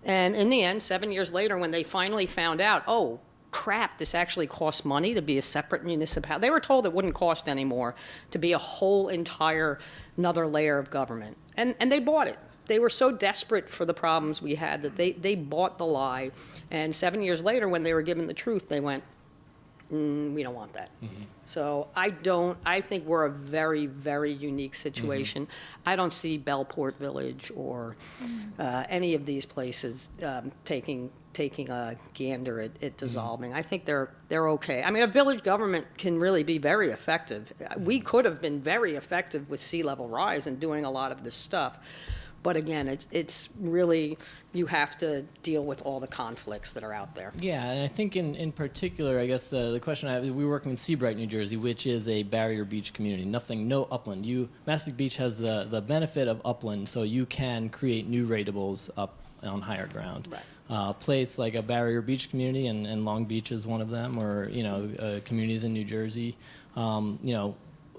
And in the end, 7 years later, when they finally found out, oh, crap, this actually costs money to be a separate municipality. They were told it wouldn't cost anymore to be a whole entire another layer of government. And they bought it. They were so desperate for the problems we had that they bought the lie. And 7 years later, when they were given the truth, they went, we don't want that. So I think we're a very, very unique situation. I don't see Bellport Village or any of these places taking a gander at dissolving. I think they're okay. I mean, a village government can really be very effective. We could have been very effective with sea level rise and doing a lot of this stuff. But again, it's really, you have to deal with all the conflicts that are out there. Yeah, and I think in particular, I guess the question I have, we work in Seabright, New Jersey, which is a barrier beach community. No upland. Mastic Beach has the benefit of upland, so you can create new ratables up on higher ground. Right. Place like a barrier beach community, and Long Beach is one of them, or communities in New Jersey.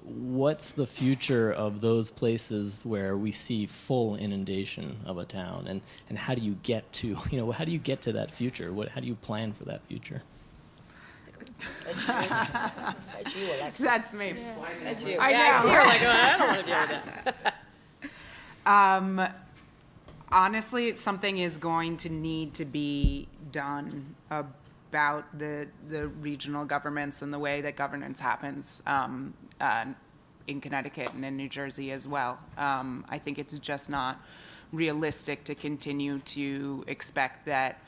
What's the future of those places where we see full inundation of a town, and how do you get to that future? How do you plan for that future? That's you, Alexis. That's me. That's you. I know. I see her like, I don't want to deal with that. Honestly, something is going to need to be done about the regional governments and the way that governance happens in Connecticut and in New Jersey as well. I think it's just not realistic to continue to expect that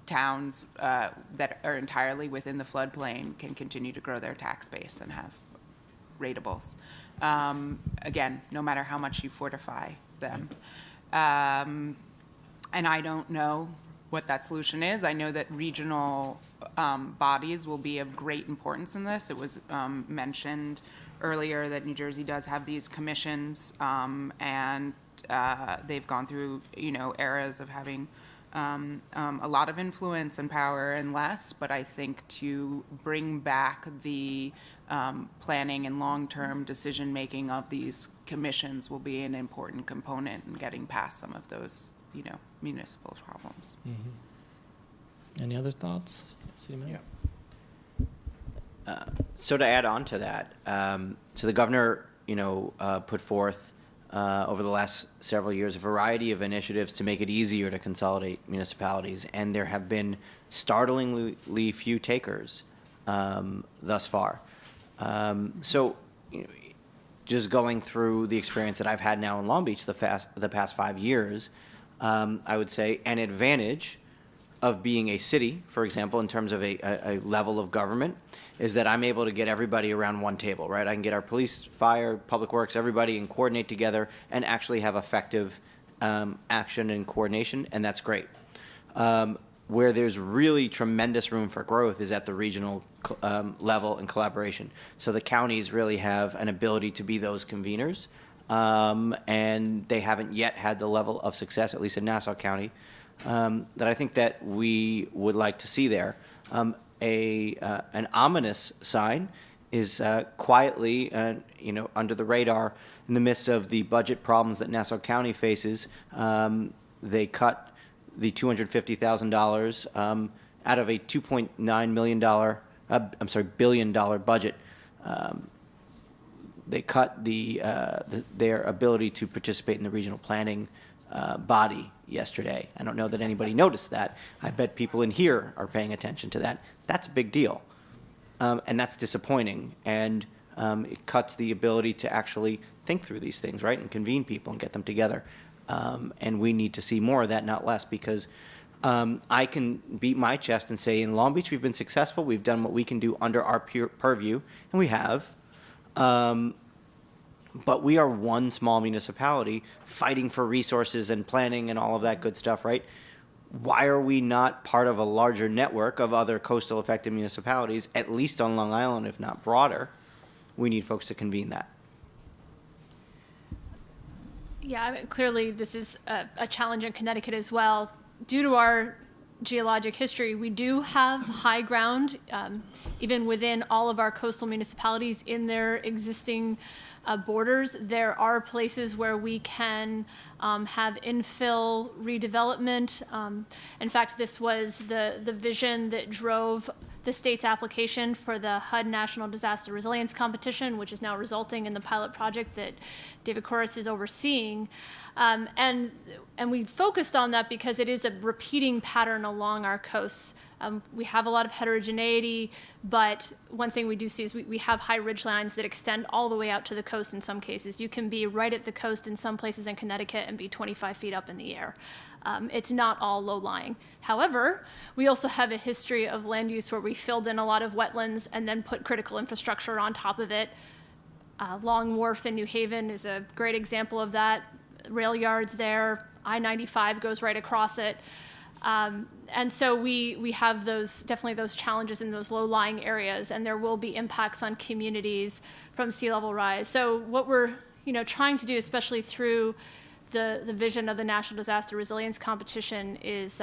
towns that are entirely within the floodplain can continue to grow their tax base and have ratables. Again, no matter how much you fortify them. And I don't know what that solution is. I know that regional bodies will be of great importance in this. It was mentioned earlier that New Jersey does have these commissions, and they've gone through eras of having a lot of influence and power and less. But I think to bring back the planning and long-term decision-making of these commissions will be an important component in getting past some of those municipal problems. Any other thoughts, City Manager? So to add on to that, so the governor, put forth over the last several years a variety of initiatives to make it easier to consolidate municipalities, and there have been startlingly few takers thus far. So, just going through the experience that I've had now in Long Beach the past 5 years, I would say an advantage of being a city, for example, in terms of a level of government, is that I'm able to get everybody around one table, right? I can get our police, fire, public works, everybody, and coordinate together and actually have effective action and coordination, and that's great. Where there's really tremendous room for growth is at the regional level and collaboration. So the counties really have an ability to be those conveners, and they haven't yet had the level of success, at least in Nassau County, that I think that we would like to see there. An ominous sign is quietly, under the radar, in the midst of the budget problems that Nassau County faces. They cut the $250,000 out of a $2.9 million, billion dollar budget. They cut their ability to participate in the regional planning body yesterday. I don't know that anybody noticed that. I bet people in here are paying attention to that. That's a big deal, and that's disappointing. And it cuts the ability to actually think through these things, right, and convene people and get them together. And we need to see more of that, not less, because I can beat my chest and say in Long Beach we've been successful. We've done what we can do under our purview, and we have. But we are one small municipality fighting for resources and planning and all of that good stuff, right? Why are we not part of a larger network of other coastal affected municipalities, at least on Long Island, if not broader? We need folks to convene that. Yeah, I mean, clearly this is a challenge in Connecticut as well. Due to our geologic history, we do have high ground, even within all of our coastal municipalities in their existing borders. There are places where we can have infill redevelopment. In fact, this was the vision that drove the state's application for the HUD National Disaster Resilience Competition, which is now resulting in the pilot project that David Corus is overseeing. And we focused on that because it is a repeating pattern along our coasts. We have a lot of heterogeneity, but one thing we do see is we have high ridge lines that extend all the way out to the coast in some cases. You can be right at the coast in some places in Connecticut and be 25 feet up in the air. It's not all low-lying. However, we also have a history of land use where we filled in a lot of wetlands and then put critical infrastructure on top of it. Long Wharf in New Haven is a great example of that. Rail yards there, I-95 goes right across it. And so we have definitely those challenges in those low-lying areas, and there will be impacts on communities from sea level rise. So what we're trying to do, especially through the vision of the National Disaster Resilience Competition, is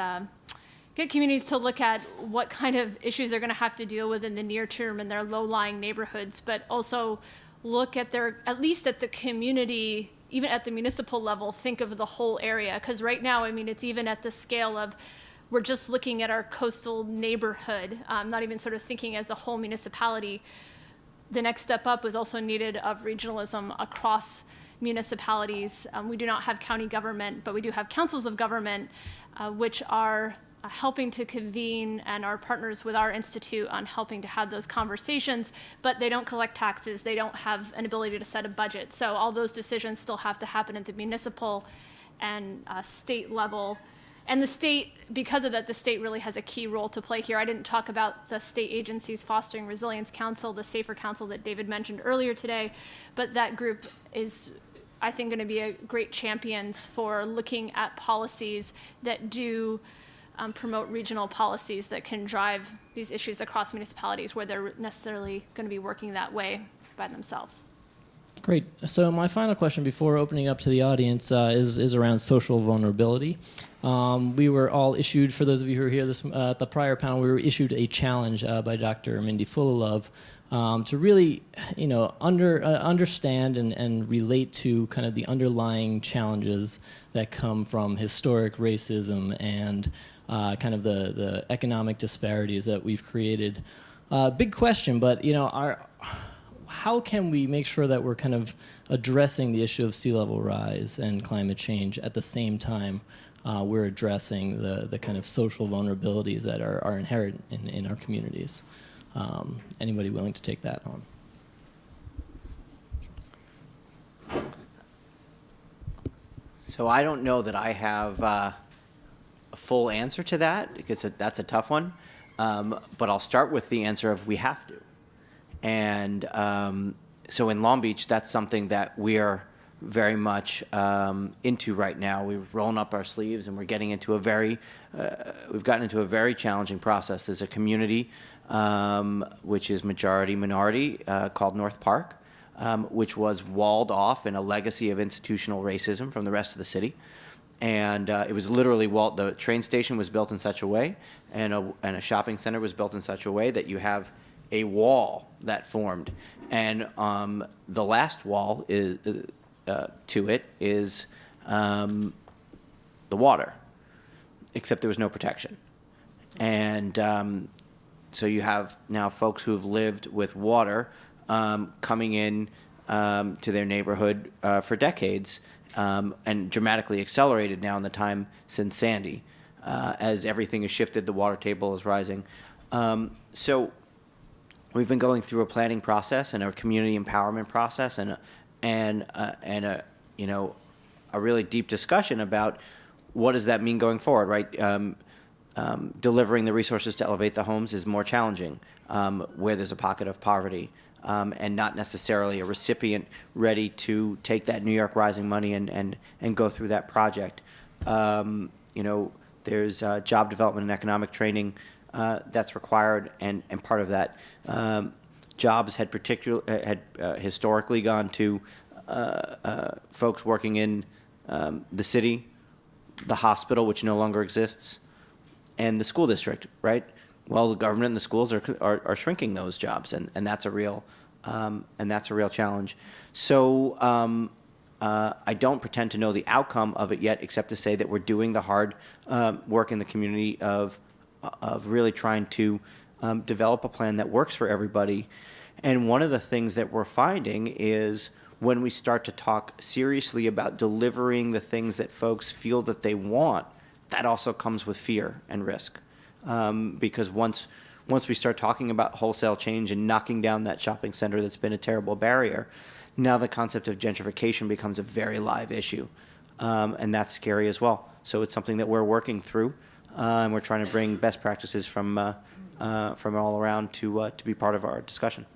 get communities to look at what kind of issues they're going to have to deal with in the near term in their low-lying neighborhoods, but also look at at least at the community, even at the municipal level, think of the whole area. Because right now, it's even at the scale of, we're just looking at our coastal neighborhood, not even sort of thinking as the whole municipality. The next step up was also needed of regionalism across municipalities. We do not have county government, but we do have councils of government, which are helping to convene and are partners with our institute on helping to have those conversations, but they don't collect taxes. They don't have an ability to set a budget. So all those decisions still have to happen at the municipal and state level. And the state, because of that, the state really has a key role to play here. I didn't talk about the state agencies, Fostering Resilience Council, the Safer Council that David mentioned earlier today, but that group is, I think, going to be a great champions for looking at policies that do promote regional policies that can drive these issues across municipalities where they're necessarily going to be working that way by themselves. Great. So my final question before opening up to the audience is around social vulnerability. We were all issued, for those of you who were here at the prior panel, we were issued a challenge by Dr. Mindy Fullilove to really, understand and relate to kind of the underlying challenges that come from historic racism and kind of the economic disparities that we've created. Big question, but how can we make sure that we're kind of addressing the issue of sea level rise and climate change at the same time we're addressing the kind of social vulnerabilities that are inherent in our communities? Anybody willing to take that on? So I don't know that I have a full answer to that, because that's a tough one. But I'll start with the answer of we have to. And so in Long Beach, that's something that we are very much into right now. We're rolling up our sleeves, and we're getting into we've gotten into a very challenging process. There's a community which is majority minority called North Park, which was walled off in a legacy of institutional racism from the rest of the city. And it was literally the train station was built in such a way, and a shopping center was built in such a way that you have a wall that formed. And the last wall to it is the water, except there was no protection. And so you have now folks who have lived with water coming in to their neighborhood for decades, and dramatically accelerated now in the time since Sandy. As everything has shifted, the water table is rising. So we've been going through a planning process and a community empowerment process and a really deep discussion about what does that mean going forward, right? Delivering the resources to elevate the homes is more challenging where there's a pocket of poverty. And not necessarily a recipient ready to take that New York Rising money and go through that project. There's job development and economic training that's required, and part of that jobs had historically gone to folks working in the city, the hospital, which no longer exists, and the school district, right? Well, the government and the schools are shrinking those jobs, and that's a real challenge. So I don't pretend to know the outcome of it yet, except to say that we're doing the hard work in the community of really trying to develop a plan that works for everybody. And one of the things that we're finding is when we start to talk seriously about delivering the things that folks feel that they want, that also comes with fear and risk. Because once we start talking about wholesale change and knocking down that shopping center that's been a terrible barrier, now the concept of gentrification becomes a very live issue. And that's scary as well. So it's something that we're working through, and we're trying to bring best practices from all around to be part of our discussion.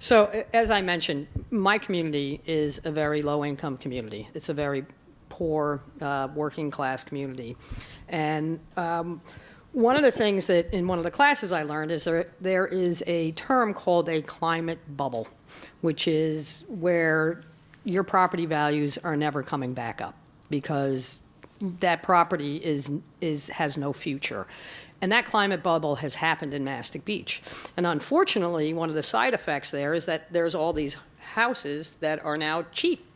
So, as I mentioned, my community is a very low-income community. It's a very poor, working-class community. And one of the things that in one of the classes I learned is there is a term called a climate bubble, which is where your property values are never coming back up because that property has no future. And that climate bubble has happened in Mastic Beach. And unfortunately, one of the side effects there is that there's all these houses that are now cheap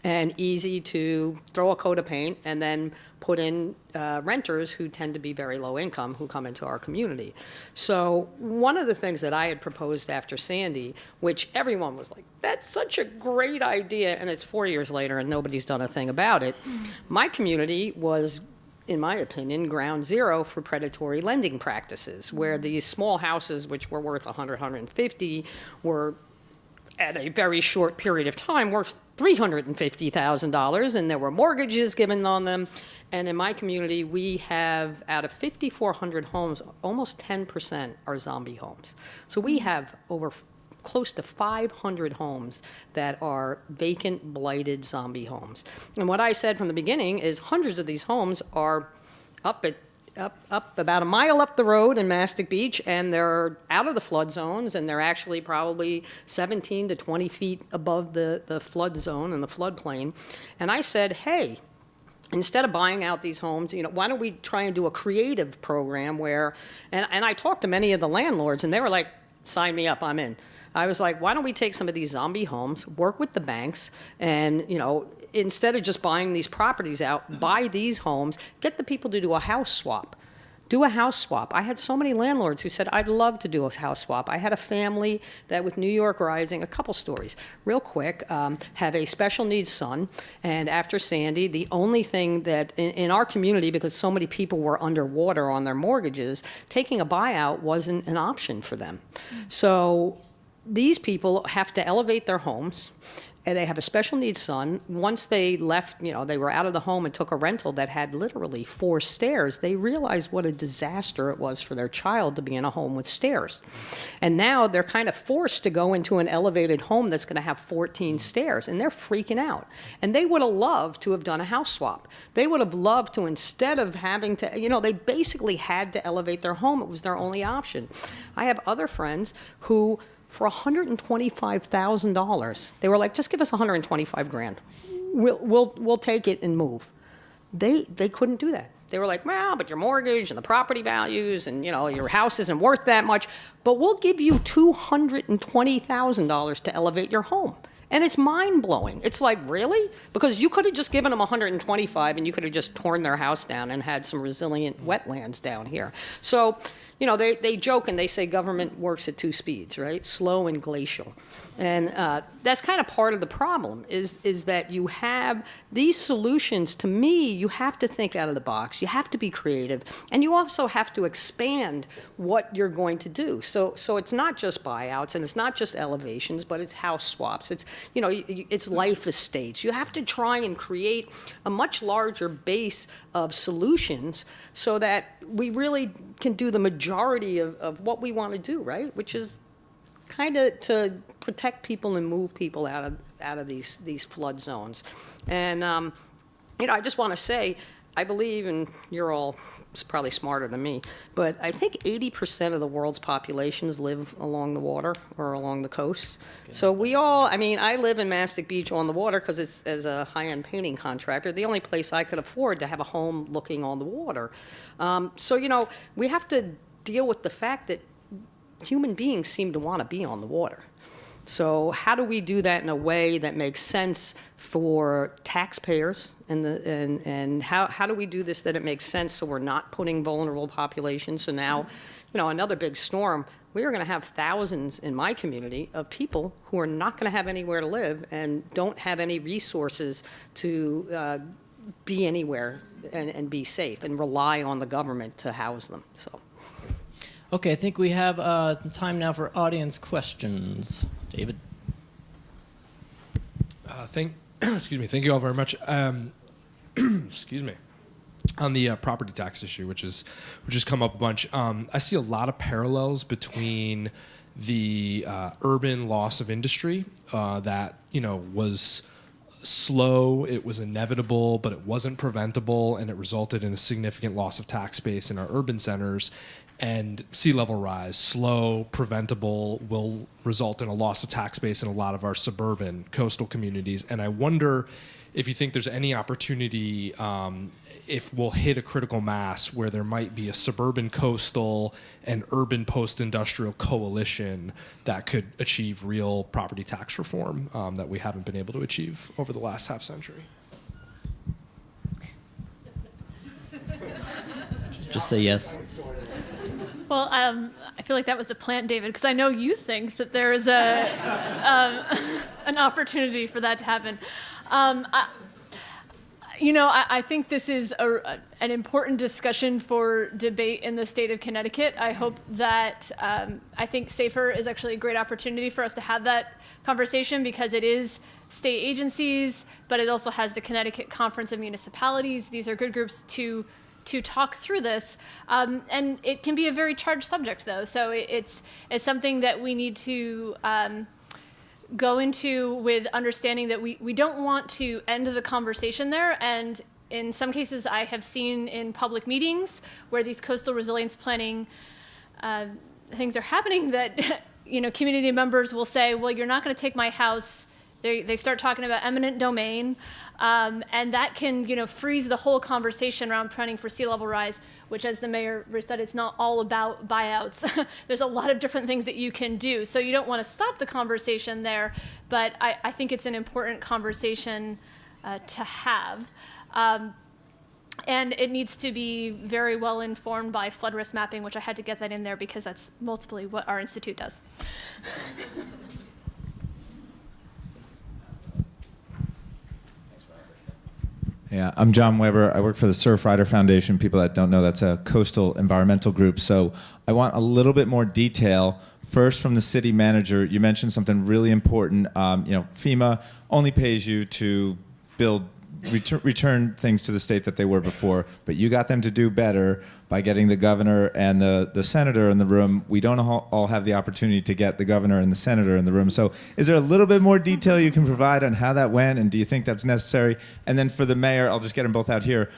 and easy to throw a coat of paint and then put in renters who tend to be very low income who come into our community. So one of the things that I had proposed after Sandy, which everyone was like, that's such a great idea, and it's 4 years later and nobody's done a thing about it, my community was, in my opinion, ground zero for predatory lending practices, where these small houses, which were worth 100, 150, were at a very short period of time worth $350,000, and there were mortgages given on them. And in my community, we have, out of 5,400 homes, almost 10% are zombie homes. So we have close to 500 homes that are vacant, blighted zombie homes. And what I said from the beginning is hundreds of these homes are up about a mile up the road in Mastic Beach, and they're out of the flood zones, and they're actually probably 17 to 20 feet above the flood zone and the floodplain. And I said, hey, instead of buying out these homes, why don't we try and do a creative program where, and I talked to many of the landlords, and they were like, sign me up, I'm in. I was like, why don't we take some of these zombie homes, work with the banks, and, instead of just buying these properties out, buy these homes, get the people to do a house swap. Do a house swap. I had so many landlords who said, I'd love to do a house swap. I had a family that with New York Rising, a couple stories, real quick, have a special needs son. And after Sandy, the only thing that in our community, because so many people were underwater on their mortgages, taking a buyout wasn't an option for them. So these people have to elevate their homes. And they have a special needs son. Once they left, they were out of the home and took a rental that had literally 4 stairs, they realized what a disaster it was for their child to be in a home with stairs. And now they're kind of forced to go into an elevated home that's going to have 14 stairs, and they're freaking out. And they would have loved to have done a house swap. They would have loved to, instead of having to, they basically had to elevate their home. It was their only option. I have other friends who, for $125,000, they were like, just give us $125,000. We'll take it and move. They couldn't do that. They were like, well, but your mortgage and the property values and your house isn't worth that much, but we'll give you $220,000 to elevate your home. And it's mind-blowing. It's like, really? Because you could have just given them $125,000 and you could have just torn their house down and had some resilient wetlands down here. So, they joke and they say government works at 2 speeds, right? Slow and glacial. And that's kind of part of the problem is that you have these solutions. To me, you have to think out of the box. You have to be creative. And you also have to expand what you're going to do. So it's not just buyouts and it's not just elevations, but it's house swaps. It's, it's life estates. You have to try and create a much larger base of solutions so that we really can do the majority of what we want to do, right? Which is kind of to protect people and move people out of these flood zones. And I just want to say, I believe, and you're all probably smarter than me, but I think 80% of the world's populations live along the water or along the coast. So I live in Mastic Beach on the water because it's, as a high-end painting contractor, the only place I could afford to have a home looking on the water. We have to deal with the fact that human beings seem to want to be on the water. So how do we do that in a way that makes sense for taxpayers? And how do we do this that it makes sense so we're not putting vulnerable populations? So now, another big storm, we are going to have thousands in my community of people who are not going to have anywhere to live and don't have any resources to be anywhere and be safe and rely on the government to house them. So. Okay, I think we have time now for audience questions. David. Thank you all very much. Excuse me. On the property tax issue, which has come up a bunch, I see a lot of parallels between the urban loss of industry that was slow, it was inevitable, but it wasn't preventable, and it resulted in a significant loss of tax space in our urban centers. And sea level rise, slow, preventable, will result in a loss of tax base in a lot of our suburban coastal communities. And I wonder if you think there's any opportunity, if we'll hit a critical mass where there might be a suburban coastal and urban post-industrial coalition that could achieve real property tax reform that we haven't been able to achieve over the last half century. Just say yes. Well, I feel like that was a plant, David, because I know you think that there is an opportunity for that to happen. I think this is an important discussion for debate in the state of Connecticut. I hope that I think SAFER is actually a great opportunity for us to have that conversation because it is state agencies, but it also has the Connecticut Conference of Municipalities. These are good groups to talk through this, and it can be a very charged subject, though. So it's something that we need to go into with understanding that we don't want to end the conversation there. And in some cases, I have seen in public meetings where these coastal resilience planning things are happening that community members will say, "Well, you're not going to take my house." They start talking about eminent domain, and that can freeze the whole conversation around planning for sea level rise, which, as the mayor said, it's not all about buyouts. There's a lot of different things that you can do. So you don't want to stop the conversation there, but I think it's an important conversation to have. And it needs to be very well informed by flood risk mapping, which I had to get that in there because that's multiply what our institute does. Yeah, I'm John Weber. I work for the Surfrider Foundation. People that don't know, that's a coastal environmental group. So I want a little bit more detail. First, from the city manager, you mentioned something really important. FEMA only pays you to return things to the state that they were before, but you got them to do better by getting the governor and the senator in the room. We don't all have the opportunity to get the governor and the senator in the room. So is there a little bit more detail you can provide on how that went, and do you think that's necessary? And then for the mayor, I'll just get them both out here.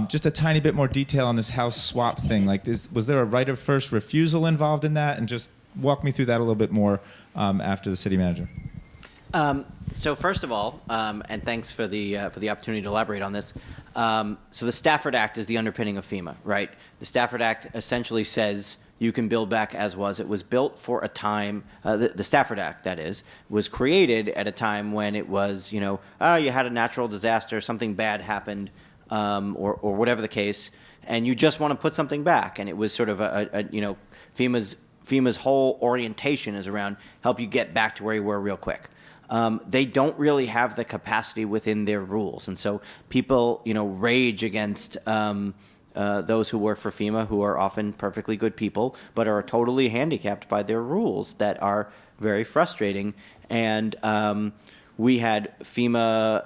Just a tiny bit more detail on this house swap thing. Was there a right of first refusal involved in that? And just walk me through that a little bit more after the city manager. So first of all, and thanks for the opportunity to elaborate on this. So the Stafford Act is the underpinning of FEMA, right? The Stafford Act essentially says you can build back as was. It was built for a time. The Stafford Act, that is, was created at a time when it was, you had a natural disaster, something bad happened, or whatever the case, and you just want to put something back. And it was sort of FEMA's whole orientation is around help you get back to where you were real quick. They don't really have the capacity within their rules. And so people, rage against those who work for FEMA, who are often perfectly good people, but are totally handicapped by their rules that are very frustrating. And we had FEMA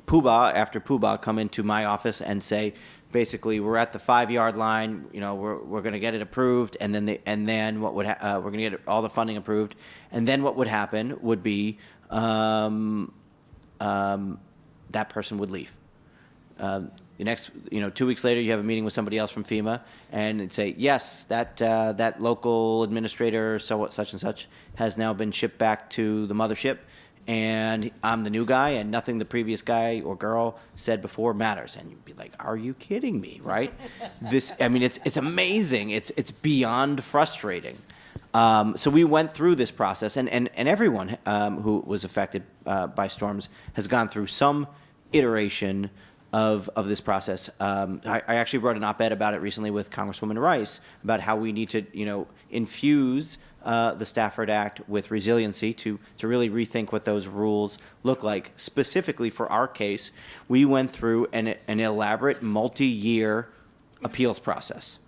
Poobah after Poobah come into my office and say, basically, we're at the 5-yard line. We're going to get it approved, and then what would we're going to get all the funding approved, and then what would happen would be that person would leave. The next, 2 weeks later, you have a meeting with somebody else from FEMA, and it'd say, yes, that local administrator, such and such, has now been shipped back to the mothership. And I'm the new guy, and nothing the previous guy or girl said before matters. And you'd be like, "Are you kidding me?" Right? It's amazing. It's beyond frustrating. So we went through this process, and everyone who was affected by storms has gone through some iteration of this process. I actually wrote an op-ed about it recently with Congresswoman Rice about how we need to, infuse the Stafford Act with resiliency to really rethink what those rules look like. Specifically for our case, we went through an elaborate multi-year appeals process.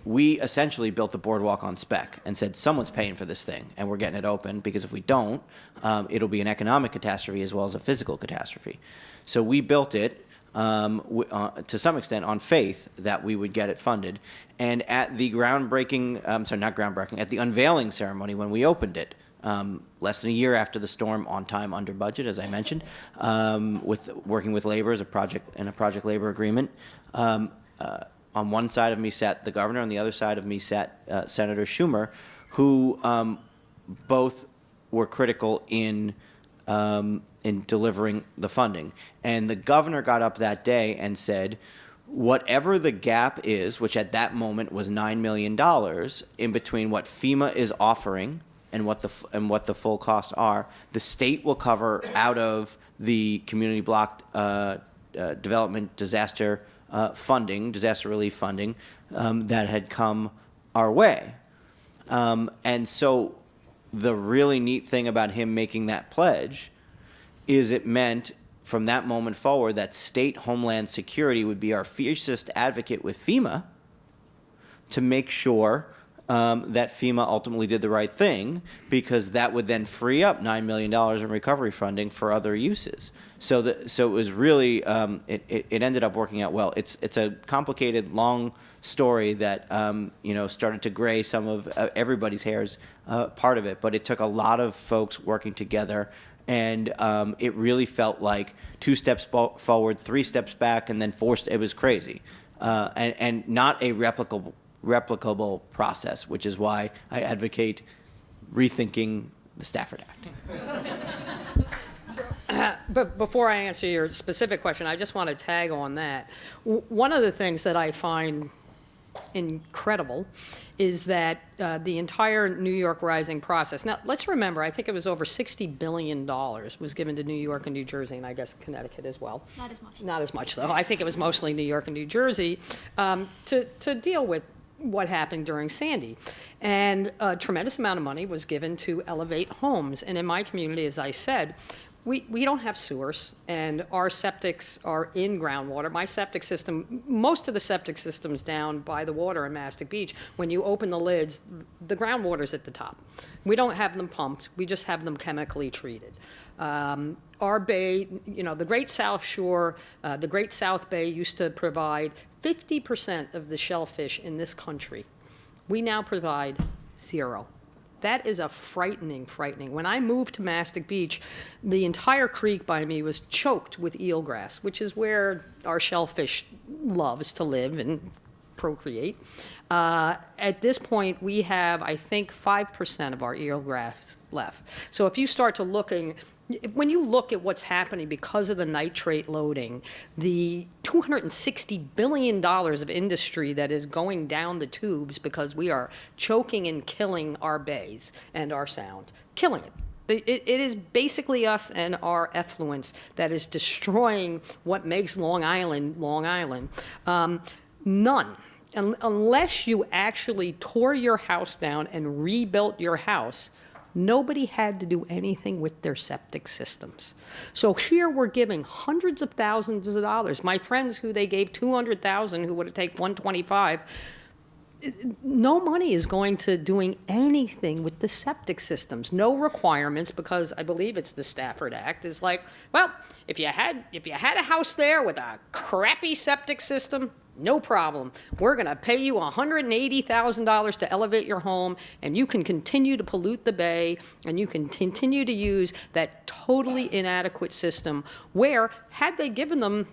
We essentially built the boardwalk on spec and said someone's paying for this thing and we're getting it open, because if we don't, it'll be an economic catastrophe as well as a physical catastrophe. So we built it to some extent on faith that we would get it funded. And at the at the unveiling ceremony when we opened it, less than a year after the storm, on time, under budget, as I mentioned, working with labor as a project labor agreement. On one side of me sat the governor, on the other side of me sat Senator Schumer, who both were critical in delivering the funding. And the governor got up that day and said, whatever the gap is, which at that moment was $9 million, in between what FEMA is offering and what the full costs are, the state will cover out of the community block development disaster relief funding that had come our way. And so the really neat thing about him making that pledge is it meant from that moment forward that state homeland security would be our fiercest advocate with FEMA to make sure that FEMA ultimately did the right thing, because that would then free up $9 million in recovery funding for other uses. So it was really, it ended up working out well. It's a complicated, long story that started to gray some of everybody's hairs, part of it, but it took a lot of folks working together, and it really felt like 2 steps forward, 3 steps back, and then 4 it was crazy, and not a replicable process, which is why I advocate rethinking the Stafford Act. But before I answer your specific question, I just want to tag on that. One of the things that I find incredible is that the entire New York Rising process, now let's remember, I think it was over $60 billion was given to New York and New Jersey, and I guess Connecticut as well. Not as much. Not as much, though. I think it was mostly New York and New Jersey to deal with what happened during Sandy. And a tremendous amount of money was given to elevate homes. And in my community, as I said, we don't have sewers, and our septics are in groundwater. My septic system, most of the septic systems down by the water in Mastic Beach, when you open the lids, the groundwater's at the top. We don't have them pumped. We just have them chemically treated. Our bay, the Great South Shore, the Great South Bay used to provide 50% of the shellfish in this country. We now provide 0. That is a frightening. When I moved to Mastic Beach, the entire creek by me was choked with eelgrass, which is where our shellfish loves to live and procreate. At this point, we have, I think, 5% of our eelgrass left. So if you start to when you look at what's happening because of the nitrate loading, the $260 billion of industry that is going down the tubes because we are choking and killing our bays and our sound, killing it. It is basically us and our effluence that is destroying what makes Long Island, Long Island. None. Unless you actually tore your house down and rebuilt your house, nobody had to do anything with their septic systems. So here we're giving hundreds of thousands of dollars. My friends who they gave $200,000, who would have taken $125,000, no money is going to doing anything with the septic systems. No requirements, because I believe it's the Stafford Act, is like, well, if you had a house there with a crappy septic system, no problem. We're going to pay you $180,000 to elevate your home, and you can continue to pollute the bay, and you can continue to use that totally inadequate system where, had they given them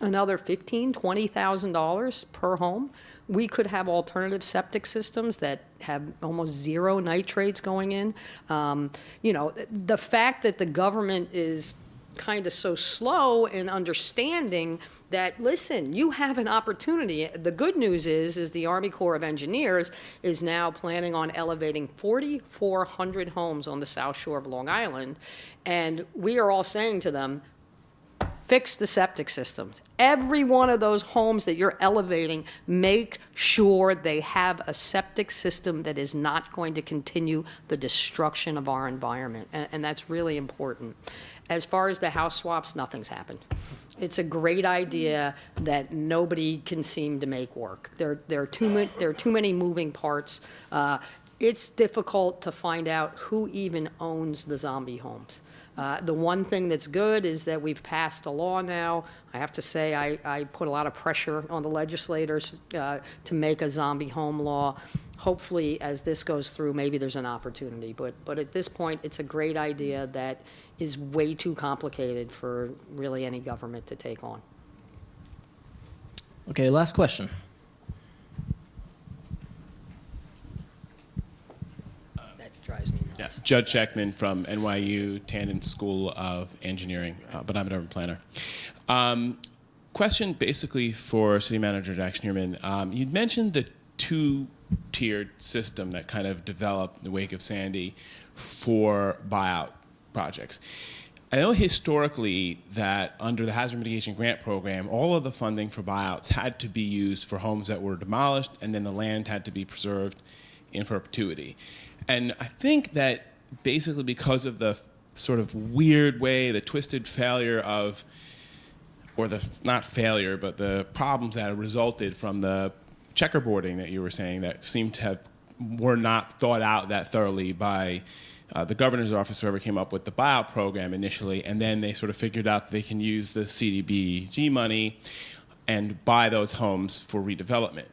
another $15,000, $20,000 per home, we could have alternative septic systems that have almost 0 nitrates going in. The fact that the government is kind of so slow in understanding that, listen, you have an opportunity. The good news is the Army Corps of Engineers is now planning on elevating 4,400 homes on the South Shore of Long Island. And we are all saying to them, fix the septic systems. Every one of those homes that you're elevating, make sure they have a septic system that is not going to continue the destruction of our environment. And that's really important. As far as the house swaps, nothing's happened. It's a great idea that nobody can seem to make work. There are too many moving parts. It's difficult to find out who even owns the zombie homes. The one thing that's good is that we've passed a law now. I have to say I put a lot of pressure on the legislators to make a zombie home law. Hopefully, as this goes through, maybe there's an opportunity. But at this point, it's a great idea that is way too complicated for really any government to take on. Okay, last question. That drives me nuts. Yeah, Judd Scheckman from NYU Tandon School of Engineering, but I'm an urban planner. Question basically for City Manager Jack Schnirman. You'd mentioned the two-tiered system that kind of developed in the wake of Sandy for buyout projects. I know historically that under the Hazard Mitigation Grant Program, all of the funding for buyouts had to be used for homes that were demolished, and then the land had to be preserved in perpetuity. And I think that basically because of the sort of weird way, the twisted failure of, or the, not failure, but the problems that resulted from the checkerboarding that you were saying that seemed to have, were not thought out that thoroughly by the governor's office, whoever came up with the buyout program initially, and then they sort of figured out that they can use the CDBG money and buy those homes for redevelopment.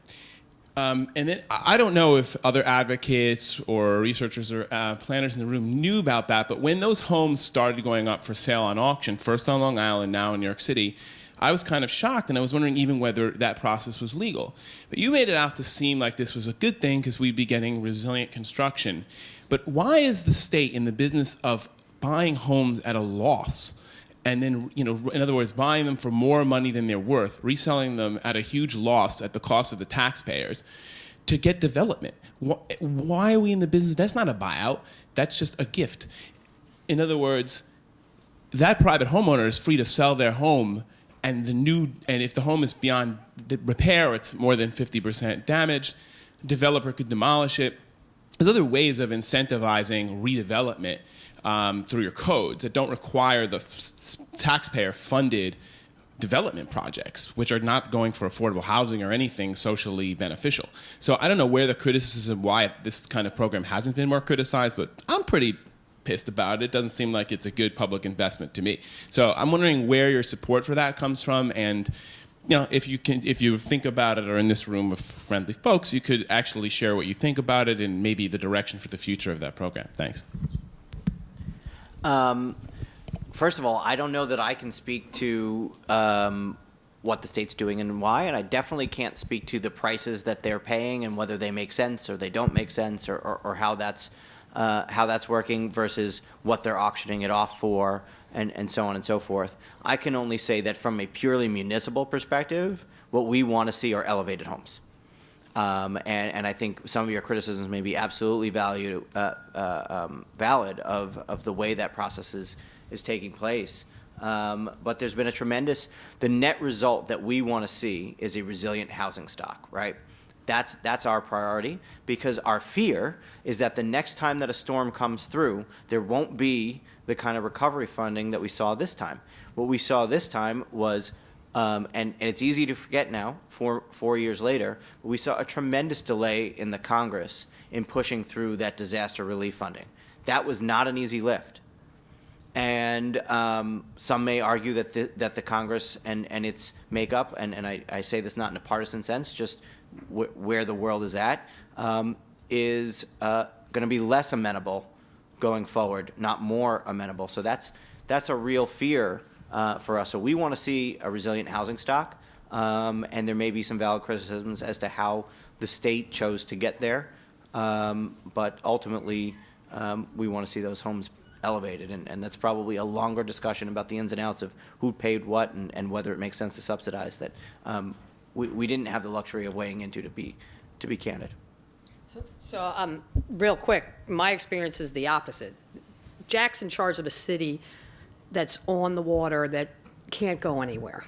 And then I don't know if other advocates or researchers or planners in the room knew about that, but when those homes started going up for sale on auction, first on Long Island, now in New York City, I was kind of shocked, and I was wondering even whether that process was legal. But you made it out to seem like this was a good thing because we'd be getting resilient construction. But why is the state in the business of buying homes at a loss? And then, you know, in other words, buying them for more money than they're worth, reselling them at a huge loss at the cost of the taxpayers to get development. Why are we in the business? That's not a buyout. That's just a gift. In other words, that private homeowner is free to sell their home, and if the home is beyond repair, it's more than 50% damaged, developer could demolish it. There's other ways of incentivizing redevelopment through your codes that don't require the taxpayer-funded development projects, which are not going for affordable housing or anything socially beneficial. So I don't know where the criticism, why this kind of program hasn't been more criticized, but I'm pretty pissed about it. It doesn't seem like it's a good public investment to me. So I'm wondering where your support for that comes from, and you know, if you think about it, or in this room of friendly folks, you could actually share what you think about it and maybe the direction for the future of that program. Thanks. First of all, I don't know that I can speak to what the state's doing and why, and I definitely can't speak to the prices that they're paying and whether they make sense or they don't make sense, or how that's working versus what they're auctioning it off for, and so on and so forth. I can only say that from a purely municipal perspective, what we want to see are elevated homes. And I think some of your criticisms may be absolutely valid of the way that process is taking place. But there's been the net result that we want to see is a resilient housing stock, right? That's our priority, because our fear is that the next time that a storm comes through, there won't be the kind of recovery funding that we saw this time. What we saw this time was, and it's easy to forget now, 4 years later, but we saw a tremendous delay in the Congress in pushing through that disaster relief funding. That was not an easy lift. And some may argue that the Congress and its makeup, and I say this not in a partisan sense, just where the world is at, is going to be less amenable going forward, not more amenable. So that's a real fear for us. So we want to see a resilient housing stock, and there may be some valid criticisms as to how the state chose to get there, but ultimately we want to see those homes elevated, and that's probably a longer discussion about the ins and outs of who paid what and whether it makes sense to subsidize that we didn't have the luxury of weighing into, to be candid. So, real quick, my experience is the opposite. Jack's in charge of a city that's on the water that can't go anywhere.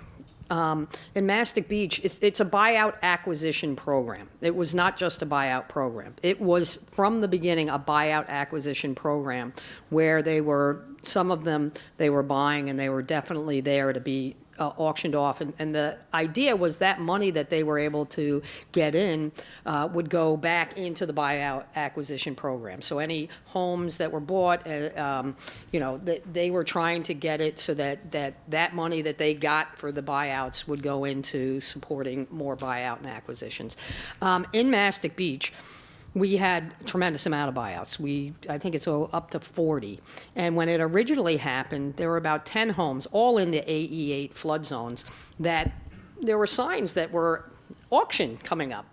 In Mastic Beach, it's a buyout acquisition program. It was not just a buyout program. It was, from the beginning, a buyout acquisition program where some of them they were buying, and they were definitely there to be auctioned off. And the idea was that money that they were able to get in would go back into the buyout acquisition program. So any homes that were bought, they were trying to get it so that money that they got for the buyouts would go into supporting more buyout and acquisitions. In Mastic Beach, we had a tremendous amount of buyouts. I think it's up to 40. And when it originally happened, there were about 10 homes, all in the AE8 flood zones, that there were signs that were auction coming up.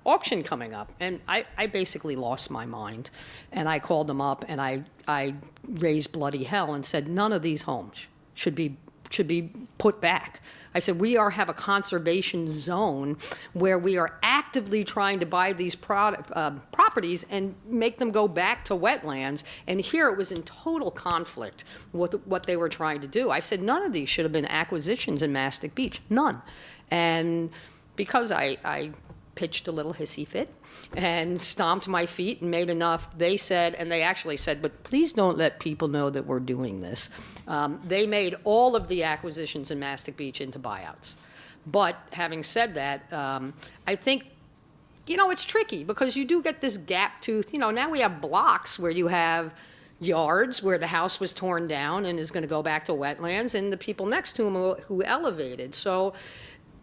And I basically lost my mind. And I called them up, and I raised bloody hell and said, none of these homes should be put back. I said, we have a conservation zone where we are actively trying to buy these properties and make them go back to wetlands. And here it was in total conflict with what they were trying to do. I said, none of these should have been acquisitions in Mastic Beach. None. And because I pitched a little hissy fit and stomped my feet and made enough, they actually said, but please don't let people know that we're doing this. They made all of the acquisitions in Mastic Beach into buyouts. But having said that, I think, it's tricky because you do get this gap tooth. Now we have blocks where you have yards where the house was torn down and is going to go back to wetlands, and the people next to them who elevated. So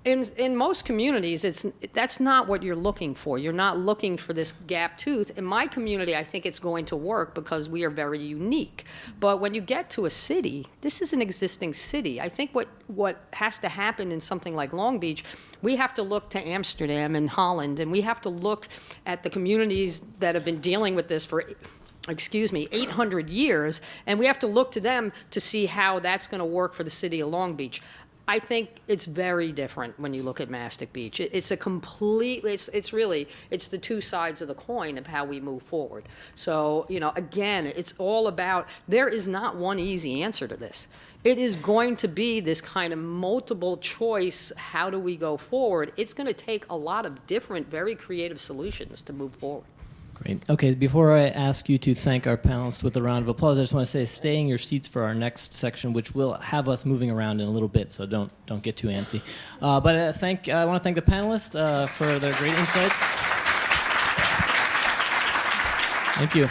in most communities, that's not what you're looking for. You're not looking for this gap tooth. In my community, I think it's going to work because we are very unique. But when you get to a city, this is an existing city. I think what has to happen in something like Long Beach, we have to look to Amsterdam and Holland, and we have to look at the communities that have been dealing with this for 800 years, and we have to look to them to see how that's going to work for the city of Long Beach. I think it's very different when you look at Mastic Beach. It's the two sides of the coin of how we move forward. So, again, it's all about, there is not one easy answer to this. It is going to be this kind of multiple choice, how do we go forward? It's going to take a lot of different, very creative solutions to move forward. Great. Okay, before I ask you to thank our panelists with a round of applause, I just want to say stay in your seats for our next section, which will have us moving around in a little bit, so don't get too antsy. But I want to thank the panelists for their great insights. Thank you.